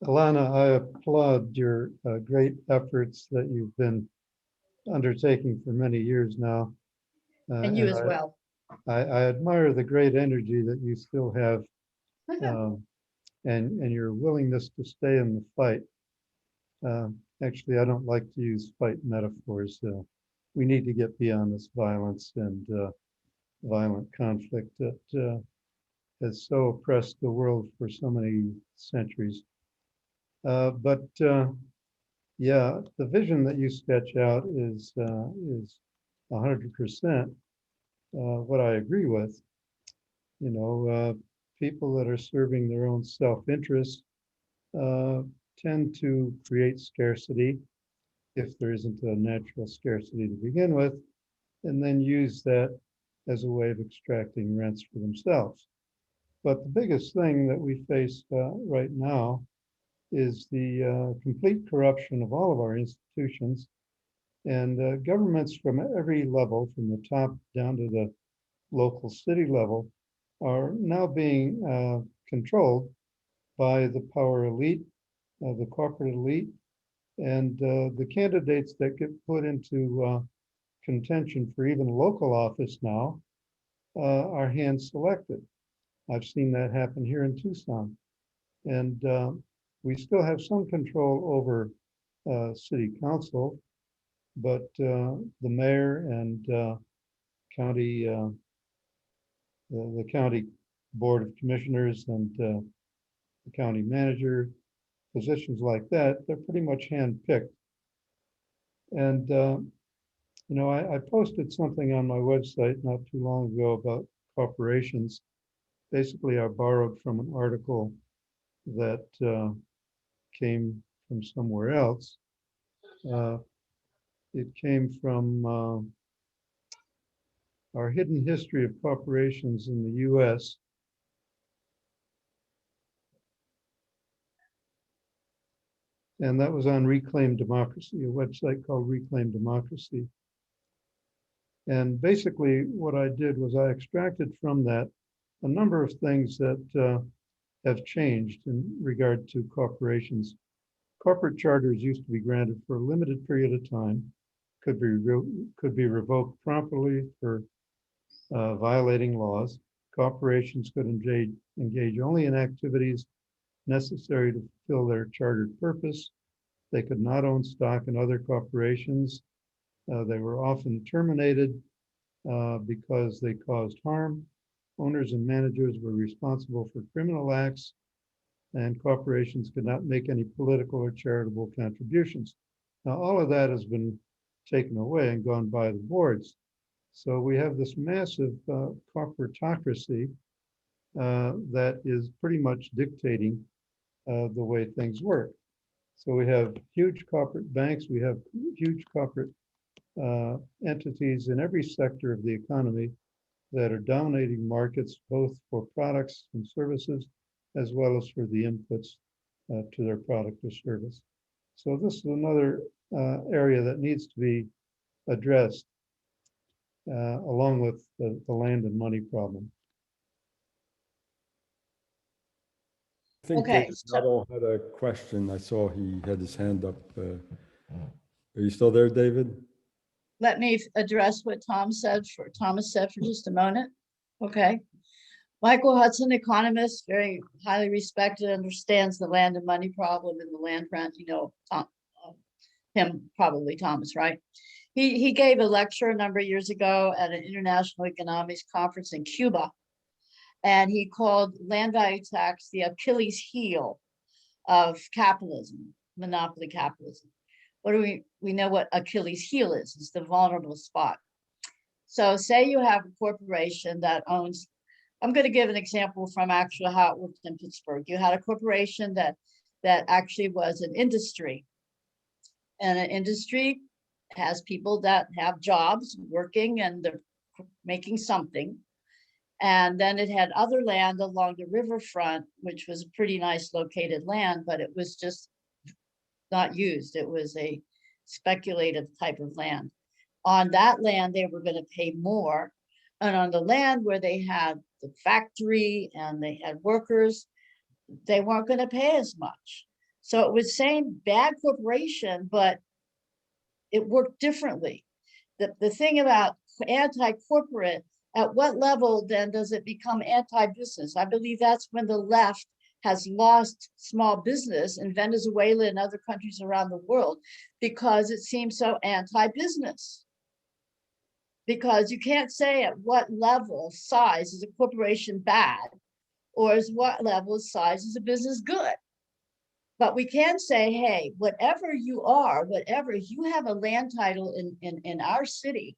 [SPEAKER 8] Alanna, I applaud your great efforts that you've been undertaking for many years now.
[SPEAKER 2] And you as well.
[SPEAKER 8] I admire the great energy that you still have, and your willingness to stay in the fight. Actually, I don't like to use fight metaphors. We need to get beyond this violence and violent conflict that has so oppressed the world for so many centuries. But yeah, the vision that you sketch out is 100% what I agree with. You know, people that are serving their own self-interest tend to create scarcity if there isn't a natural scarcity to begin with, and then use that as a way of extracting rents for themselves. But the biggest thing that we face right now is the complete corruption of all of our institutions, and governments from every level, from the top down to the local city level, are now being controlled by the power elite, the corporate elite, and the candidates that get put into contention for even local office now are hand selected. I've seen that happen here in Tucson. And we still have some control over city council, but the mayor and county, the county board of commissioners and the county manager, positions like that, they're pretty much hand-picked. And you know, I posted something on my website not too long ago about corporations. Basically, I borrowed from an article that came from somewhere else. It came from our hidden history of corporations in the US. And that was on Reclaim Democracy, a website called Reclaim Democracy. And basically what I did was I extracted from that a number of things that have changed in regard to corporations. Corporate charters used to be granted for a limited period of time, could be revoked promptly for violating laws. Corporations could engage only in activities necessary to fulfill their chartered purpose. They could not own stock in other corporations. They were often terminated because they caused harm. Owners and managers were responsible for criminal acts, and corporations could not make any political or charitable contributions. Now, all of that has been taken away and gone by the boards. So we have this massive corporatocracy that is pretty much dictating the way things work. So we have huge corporate banks, we have huge corporate entities in every sector of the economy that are dominating markets, both for products and services, as well as for the inputs to their product or service. So this is another area that needs to be addressed along with the land and money problem.
[SPEAKER 1] I think
[SPEAKER 2] Okay,
[SPEAKER 1] David
[SPEAKER 2] so-
[SPEAKER 1] Nuttall had a question. I saw he had his hand up. Are you still there, David?
[SPEAKER 2] Let me address what Thomas said for just a moment. Okay. Michael Hudson, economist, very highly respected, understands the land and money problem in the land grant. You know, him, probably Thomas, right? He gave a lecture a number of years ago at an international economics conference in Cuba. And he called land value tax the Achilles heel of capitalism, monopoly capitalism. What do we know what Achilles heel is? It's the vulnerable spot. So say you have a corporation that owns, I'm going to give an example from actually how it worked in Pittsburgh. You had a corporation that actually was an industry, and an industry has people that have jobs working and they're making something. And then it had other land along the riverfront, which was pretty nice located land, but it was just not used. It was a speculative type of land. On that land, they were going to pay more. And on the land where they had the factory and they had workers, they weren't going to pay as much. So it was same bad corporation, but it worked differently. The thing about anti-corporate, at what level then does it become anti-business? I believe that's when the left has lost small business in Venezuela and other countries around the world, because it seems so anti-business. Because you can't say at what level size is a corporation bad, or is what level of size is a business good. But we can say, hey, whatever you are, whatever, you have a land title in our city,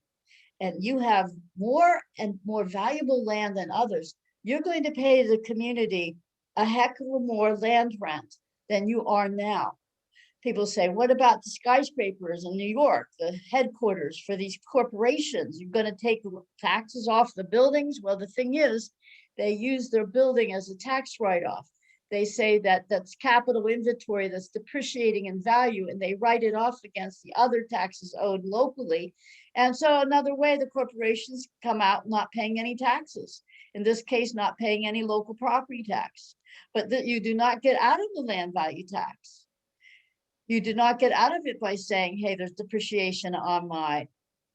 [SPEAKER 2] and you have more and more valuable land than others, you're going to pay the community a heck of a more land rent than you are now. People say, what about the skyscrapers in New York, the headquarters for these corporations? You're going to take taxes off the buildings? Well, the thing is, they use their building as a tax write-off. They say that that's capital inventory that's depreciating in value, and they write it off against the other taxes owed locally. And so another way, the corporations come out not paying any taxes. In this case, not paying any local property tax. But that you do not get out of the land value tax. You do not get out of it by saying, hey, there's depreciation on my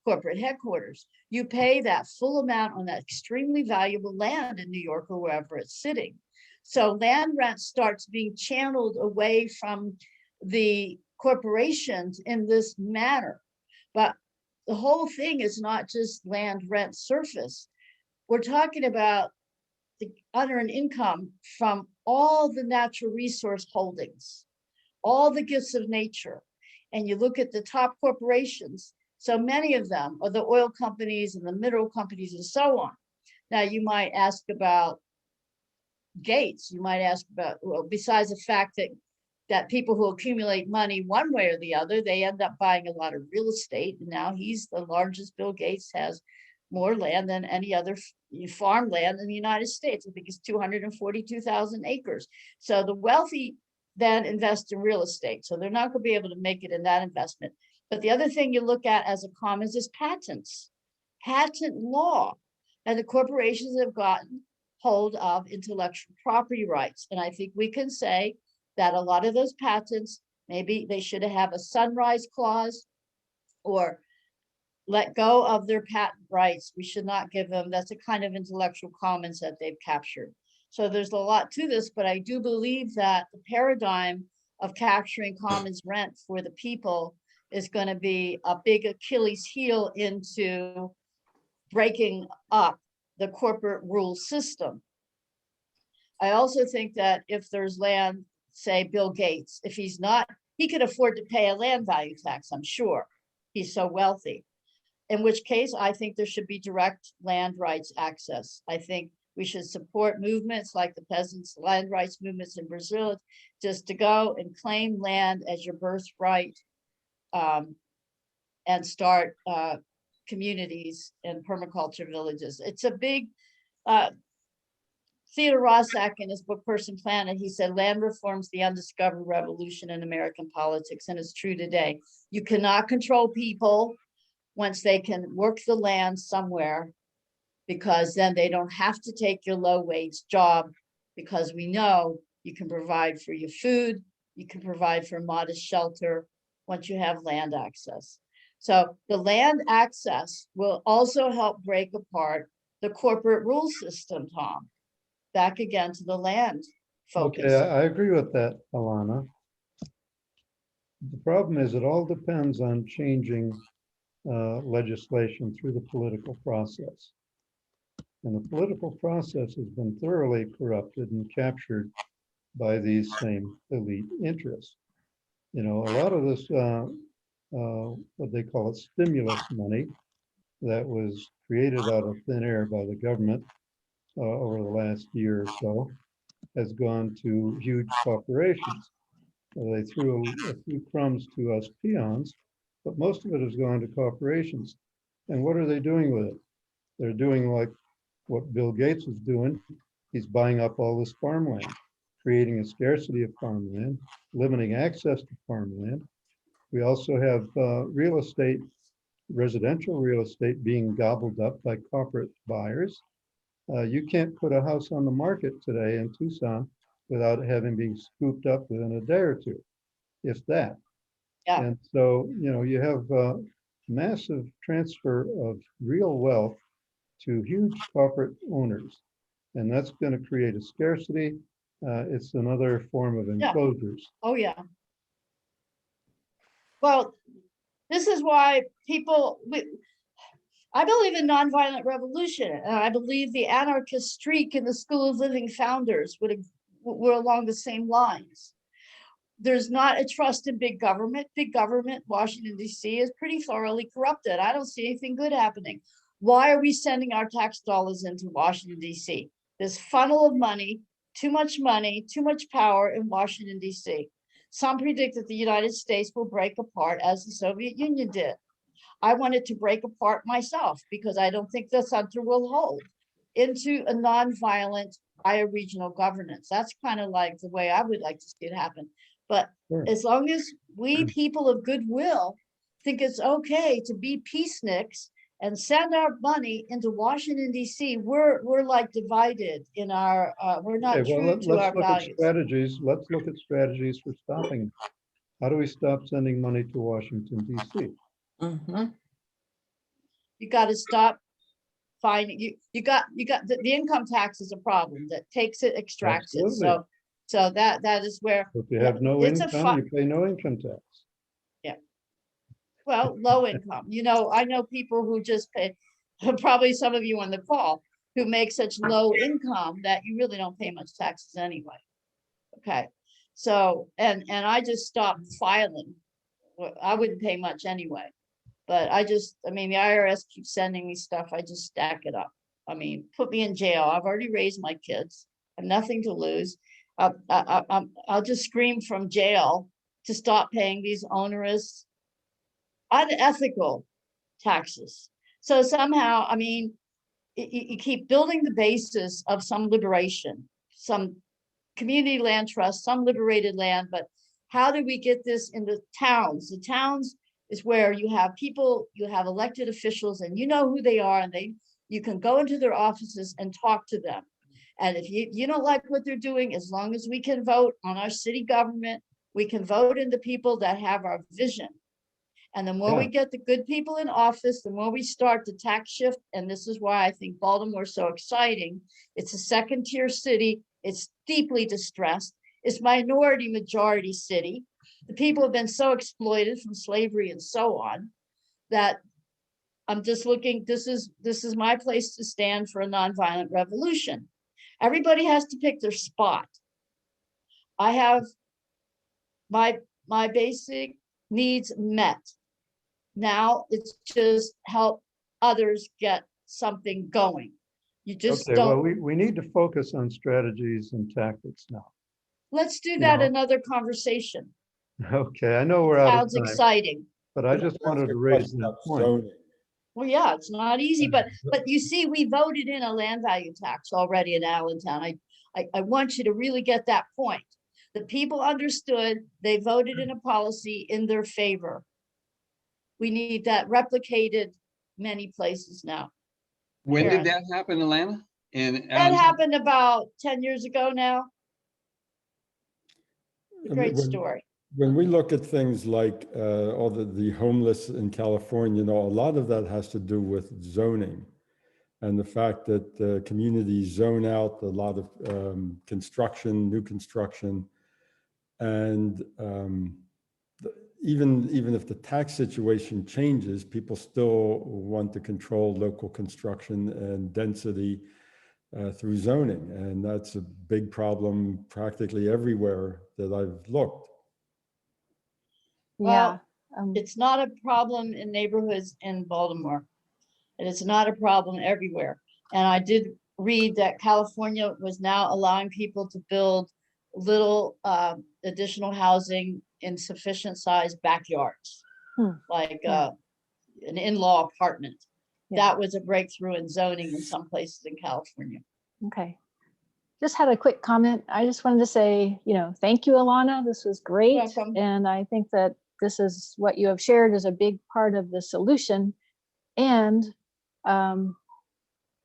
[SPEAKER 2] corporate headquarters. You pay that full amount on that extremely valuable land in New York or wherever it's sitting. So land rent starts being channeled away from the corporations in this manner. But the whole thing is not just land rent surface. We're talking about the unearned income from all the natural resource holdings, all the gifts of nature. And you look at the top corporations, so many of them are the oil companies and the mineral companies and so on. Now you might ask about Gates, you might ask about, well, besides the fact that people who accumulate money one way or the other, they end up buying a lot of real estate. And now he's the largest. Bill Gates has more land than any other farmland in the United States. I think it's 242,000 acres. So the wealthy then invest in real estate. So they're not going to be able to make it in that investment. But the other thing you look at as a commons is patents, patent law. And the corporations have gotten hold of intellectual property rights. And I think we can say that a lot of those patents, maybe they should have a sunrise clause or let go of their patent rights. We should not give them, that's a kind of intellectual commons that they've captured. So there's a lot to this, but I do believe that the paradigm of capturing commons rent for the people is going to be a big Achilles heel into breaking up the corporate rule system. I also think that if there's land, say Bill Gates, if he's not, he could afford to pay a land value tax, I'm sure. He's so wealthy. In which case, I think there should be direct land rights access. I think we should support movements like the peasants' land rights movements in Brazil, just to go and claim land as your birthright and start communities and permaculture villages. It's a big, Theodore Roszak in his book Person Planet, he said land reforms the undiscovered revolution in American politics, and it's true today. You cannot control people once they can work the land somewhere, because then they don't have to take your low wage job, because we know you can provide for your food, you can provide for modest shelter once you have land access. So the land access will also help break apart the corporate rule system, Tom. back again to the land
[SPEAKER 8] Okay,
[SPEAKER 2] focus.
[SPEAKER 8] I agree with that, Alanna. The problem is it all depends on changing legislation through the political process. And the political process has been thoroughly corrupted and captured by these same elite interests. You know, a lot of this, what they call it, stimulus money that was created out of thin air by the government over the last year or so has gone to huge corporations. They threw a few crumbs to us peons, but most of it has gone to corporations. And what are they doing with it? They're doing like what Bill Gates is doing. He's buying up all this farmland, creating a scarcity of farmland, limiting access to farmland. We also have real estate, residential real estate being gobbled up by corporate buyers. You can't put a house on the market today in Tucson without having been scooped up within a day or two, if that.
[SPEAKER 2] Yeah.
[SPEAKER 8] And so, you know, you have massive transfer of real wealth to huge corporate owners. And that's going to create a scarcity. It's another form of
[SPEAKER 2] Yeah.
[SPEAKER 8] enclosures.
[SPEAKER 2] Oh, yeah. Well, this is why I believe in nonviolent revolution, and I believe the anarchist streak in the School of Living founders were along the same lines. There's not a trust in big government. Big government, Washington, D.C. is pretty thoroughly corrupted. I don't see anything good happening. Why are we sending our tax dollars into Washington, D.C.? This funnel of money, too much power in Washington, D.C. Some predict that the United States will break apart as the Soviet Union did. I wanted to break apart myself because I don't think the center will hold into a nonviolent bioregional governance. That's kind of like the way I would like to see it happen. But
[SPEAKER 8] Sure.
[SPEAKER 2] as long as we people of goodwill think it's okay to be peaceniks and send our money into Washington, D.C., we're like divided in our, we're not
[SPEAKER 8] Okay,
[SPEAKER 2] true
[SPEAKER 8] well,
[SPEAKER 2] to our
[SPEAKER 8] let's look at
[SPEAKER 2] values.
[SPEAKER 8] strategies. Let's look at strategies for stopping it. How do we stop sending money to Washington, D.C.?
[SPEAKER 2] You got to stop finding you got the income tax is a problem that takes it, extracts it.
[SPEAKER 8] Absolutely.
[SPEAKER 2] So that is where
[SPEAKER 8] If you have no
[SPEAKER 2] it's a
[SPEAKER 8] income, you pay no income tax.
[SPEAKER 2] well, low income. You know, I know people who just pay, probably some of you on the call, who make such low income that you really don't pay much taxes anyway. Okay, so and I just stopped filing. I wouldn't pay much anyway, but I mean, the IRS keeps sending me stuff. I just stack it up. I mean, put me in jail. I've already raised my kids. I have nothing to lose. I'll just scream from jail to stop paying these onerous, unethical taxes. So somehow, I mean, you keep building the basis of some liberation, some community land trust, some liberated land, but how do we get this in the towns? The towns is where you have people, you have elected officials, and you know who they are, and you can go into their offices and talk to them. And if you don't like what they're doing, as long as we can vote on our city government, we can vote in the people that have our vision. And the more we get the good people in office, the more we start the tax shift. And this is why I think Baltimore is so exciting. It's a second-tier city. It's deeply distressed. It's minority majority city. The people have been so exploited from slavery and so on that I'm just looking, this is my place to stand for a nonviolent revolution. Everybody has to pick their spot. I have my basic needs met. Now it's just help others get something going. You just
[SPEAKER 8] Okay, well,
[SPEAKER 2] don't.
[SPEAKER 8] we need to focus on strategies and tactics now.
[SPEAKER 2] Let's do that
[SPEAKER 8] know.
[SPEAKER 2] another conversation.
[SPEAKER 8] Okay, I know we're out of
[SPEAKER 2] Sounds
[SPEAKER 8] time,
[SPEAKER 2] exciting.
[SPEAKER 8] but I just wanted to raise that point.
[SPEAKER 1] Zoning.
[SPEAKER 2] Well, yeah, it's not easy, but you see, we voted in a land value tax already in Allentown. I want you to really get that point. The people understood, they voted in a policy in their favor. We need that replicated many places now.
[SPEAKER 7] When
[SPEAKER 2] Karen.
[SPEAKER 7] did that happen, Alanna? In
[SPEAKER 2] That happened about 10 years ago now. A great story.
[SPEAKER 1] When we look at things like all the homeless in California, you know, a lot of that has to do with zoning. And the fact that communities zone out a lot of construction, new construction, and even if the tax situation changes, people still want to control local construction and density through zoning. And that's a big problem practically everywhere that I've looked.
[SPEAKER 3] Yeah.
[SPEAKER 2] Well, it's not a problem in neighborhoods in Baltimore. And it's not a problem everywhere. And I did read that California was now allowing people to build little additional housing in sufficient sized backyards, like an in-law apartment.
[SPEAKER 3] Yeah.
[SPEAKER 2] That was a breakthrough in zoning in some places in California.
[SPEAKER 3] Okay. Just had a quick comment. I just wanted to say, thank you, Alanna. This was great.
[SPEAKER 2] Welcome.
[SPEAKER 3] And I think that this is what you have shared is a big part of the solution. And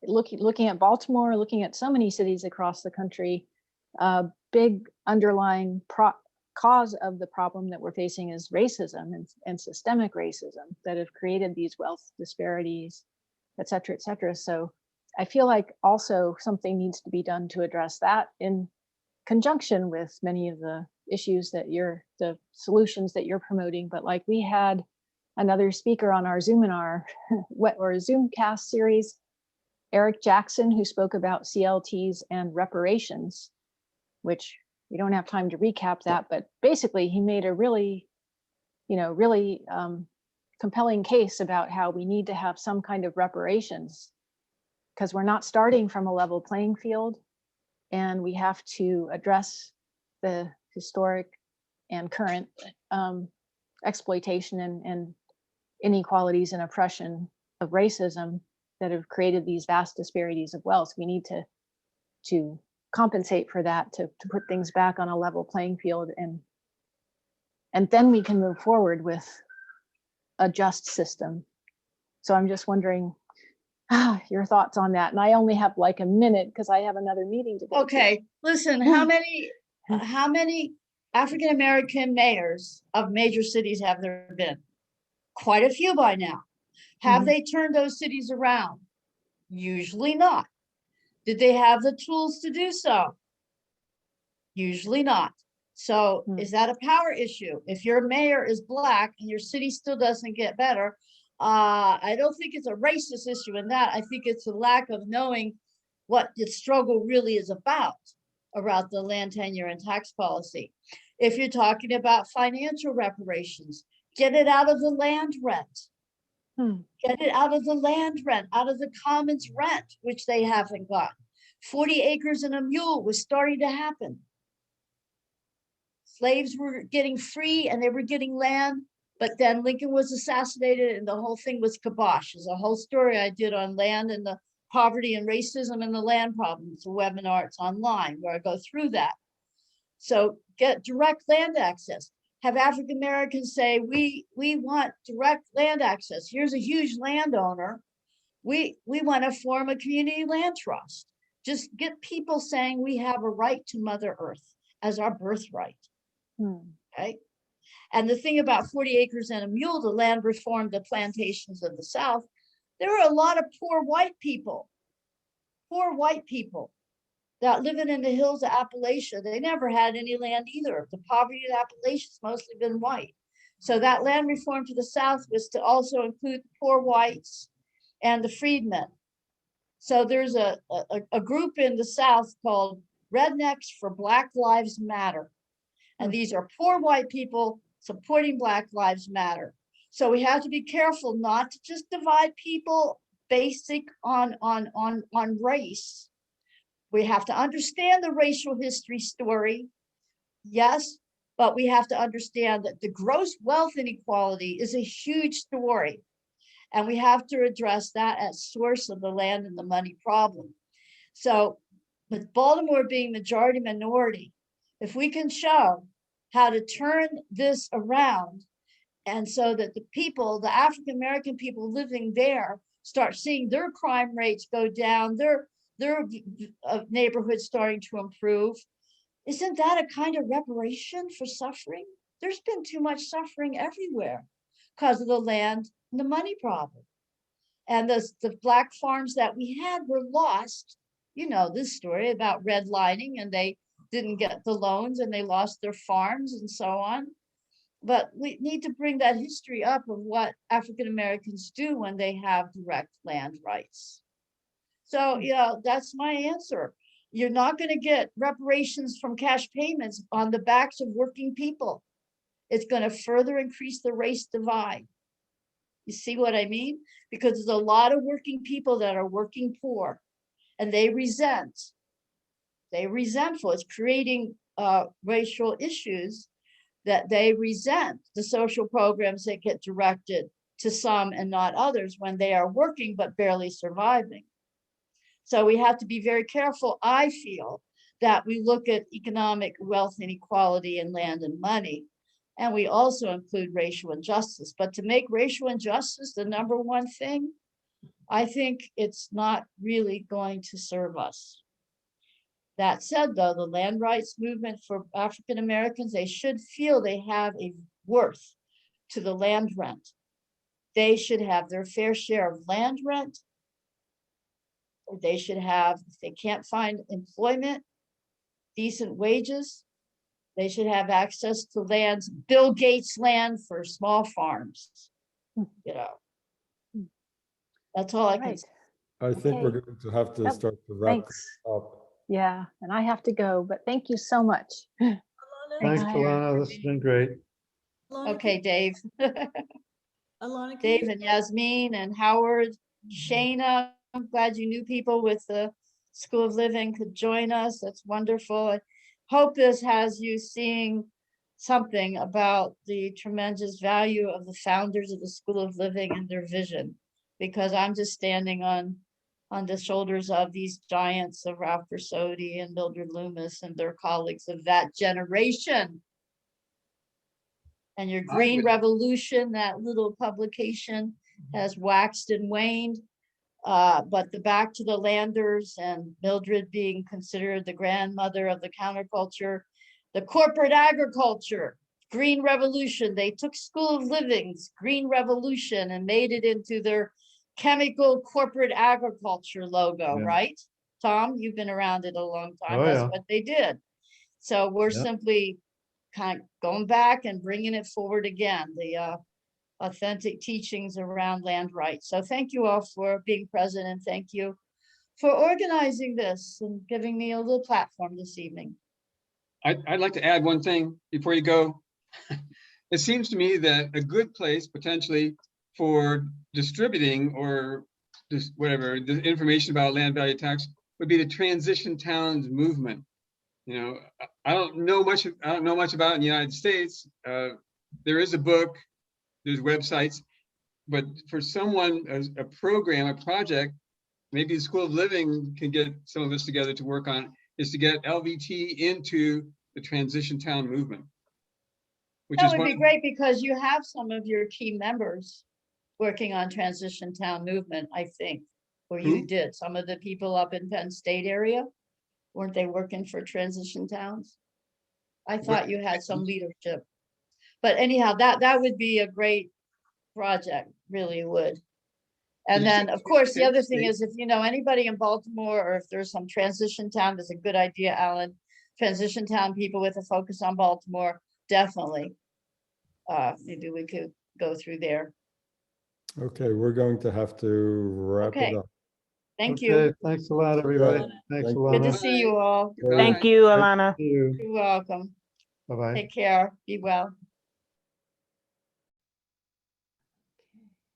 [SPEAKER 3] looking at Baltimore, looking at so many cities across the country, big underlying cause of the problem that we're facing is racism and systemic racism that have created these wealth disparities, et cetera, et cetera. So I feel like also something needs to be done to address that in conjunction with many of the issues that the solutions that you're promoting. But like we had another speaker on our Zoominar or Zoomcast series, Eric Jackson, who spoke about CLTs and reparations, which we don't have time to recap that, but basically he made a really compelling case about how we need to have some kind of reparations because we're not starting from a level playing field, and we have to address the historic and current exploitation and inequalities and oppression of racism that have created these vast disparities of wealth. We need to compensate for that, to put things back on a level playing field, and then we can move forward with a just system. So I'm just wondering your thoughts on that. And I only have like a minute because I have another meeting to go to.
[SPEAKER 2] Okay, listen, how many African-American mayors of major cities have there been? Quite a few by now. Have they turned those cities around? Usually not. Did they have the tools to do so? Usually not. So is that a power issue? If your mayor is Black and your city still doesn't get better, I don't think it's a racist issue in that. I think it's a lack of knowing what the struggle really is about around the land tenure and tax policy. If you're talking about financial reparations, get it out of the land rent. Get it out of the land rent, out of the commons rent, which they haven't gotten. 40 acres and a mule was starting to happen. Slaves were getting free and they were getting land, but then Lincoln was assassinated and the whole thing was kibosh. There's a whole story I did on land and the poverty and racism and the land problem. It's a webinar, it's online where I go through that. So get direct land access. Have African Americans say, we want direct land access. Here's a huge landowner. We want to form a community land trust. Just get people saying we have a right to Mother Earth as our birthright. Okay. And the thing about 40 acres and a mule, the land reform, the plantations of the South, there were a lot of poor white people that living in the hills of Appalachia. They never had any land either. The poverty of Appalachia's mostly been white. So that land reform to the South was to also include the poor whites and the freedmen. So there's a group in the South called Rednecks for Black Lives Matter. And these are poor white people supporting Black Lives Matter. So we have to be careful not to just divide people basic on race. We have to understand the racial history story, yes, but we have to understand that the gross wealth inequality is a huge story. And we have to address that as source of the land and the money problem. So with Baltimore being majority minority, if we can show how to turn this around, and so that the people, the African-American people living there, start seeing their crime rates go down, their neighborhoods starting to improve. Isn't that a kind of reparation for suffering? There's been too much suffering everywhere because of the land and the money problem. And the black farms that we had were lost. You know this story about redlining, and they didn't get the loans and they lost their farms and so on. But we need to bring that history up of what African Americans do when they have direct land rights. So, that's my answer. You're not going to get reparations from cash payments on the backs of working people. It's going to further increase the race divide. You see what I mean? Because there's a lot of working people that are working poor, and they're resentful. It's creating racial issues that they resent the social programs that get directed to some and not others when they are working but barely surviving. So we have to be very careful, I feel, that we look at economic wealth inequality in land and money. And we also include racial injustice. But to make racial injustice the number one thing, I think it's not really going to serve us. That said, though, the land rights movement for African Americans, they should feel they have a worth to the land rent. They should have their fair share of land rent. They should have, if they can't find employment, decent wages. They should have access to lands, Bill Gates land for small farms. That's all I can
[SPEAKER 3] Right.
[SPEAKER 2] say.
[SPEAKER 1] I think we're
[SPEAKER 3] Okay.
[SPEAKER 1] going to have to
[SPEAKER 3] Yep.
[SPEAKER 1] start to wrap
[SPEAKER 3] Thanks.
[SPEAKER 1] this up.
[SPEAKER 3] Yeah, and I have to go, but thank you so much.
[SPEAKER 8] Thanks,
[SPEAKER 3] Bye.
[SPEAKER 8] Alanna. This has been great.
[SPEAKER 6] Alana,
[SPEAKER 2] Okay, Dave.
[SPEAKER 6] Alana, can
[SPEAKER 2] Dave
[SPEAKER 6] you
[SPEAKER 2] and Yasmin and Howard, Shayna, I'm glad you knew people with the School of Living could join us. That's wonderful. I hope this has you seeing something about the tremendous value of the founders of the School of Living and their vision, because I'm just standing on the shoulders of these giants of Ralph Bersodi and Mildred Loomis and their colleagues of that generation. And your Green Revolution, that little publication, has waxed and waned. But the Back to the Landers and Mildred being considered the grandmother of the counterculture, the corporate agriculture, Green Revolution, they took School of Living's Green Revolution and made it into their chemical corporate agriculture logo,
[SPEAKER 8] Yeah.
[SPEAKER 2] right? Tom, you've been around it a long time.
[SPEAKER 8] Oh,
[SPEAKER 2] That's
[SPEAKER 8] yeah.
[SPEAKER 2] what they did. So we're
[SPEAKER 8] Yeah.
[SPEAKER 2] simply kind of going back and bringing it forward again, the authentic teachings around land rights. So thank you all for being present, and thank you for organizing this and giving me a little platform this evening.
[SPEAKER 7] I'd like to add one thing before you go. It seems to me that a good place potentially for distributing or just whatever, the information about land value tax would be the transition towns movement. I don't know much about it in the United States. There is a book, there's websites, but for someone, a program, a project, maybe the School of Living can get some of us together to work on, is to get LVT into the transition town movement.
[SPEAKER 2] That would be great, because you have some of your key members working on transition town movement, I think, or you
[SPEAKER 7] Who?
[SPEAKER 2] did. Some of the people up in Penn State area, weren't they working for transition towns? I thought you had some leadership. But anyhow, that would be a great project, really would. And
[SPEAKER 7] Did you
[SPEAKER 2] then,
[SPEAKER 7] say
[SPEAKER 2] of course, the
[SPEAKER 7] Penn
[SPEAKER 2] other thing
[SPEAKER 7] State?
[SPEAKER 2] is, if you know anybody in Baltimore, or if there's some transition town, that's a good idea, Alan. Transition town people with a focus on Baltimore, definitely. Maybe we could go through there.
[SPEAKER 1] Okay, we're going to have to wrap it
[SPEAKER 2] Okay.
[SPEAKER 1] up.
[SPEAKER 2] Thank
[SPEAKER 8] Okay,
[SPEAKER 2] you.
[SPEAKER 8] thanks a lot, everybody.
[SPEAKER 6] Alana.
[SPEAKER 8] Thanks,
[SPEAKER 1] Thank you.
[SPEAKER 2] Good to
[SPEAKER 8] Alanna.
[SPEAKER 2] see you all.
[SPEAKER 7] Goodbye.
[SPEAKER 9] Thank you,
[SPEAKER 8] Nice to
[SPEAKER 9] Alana.
[SPEAKER 8] see you.
[SPEAKER 2] You're welcome.
[SPEAKER 8] Bye-bye.
[SPEAKER 2] Take care. Be well.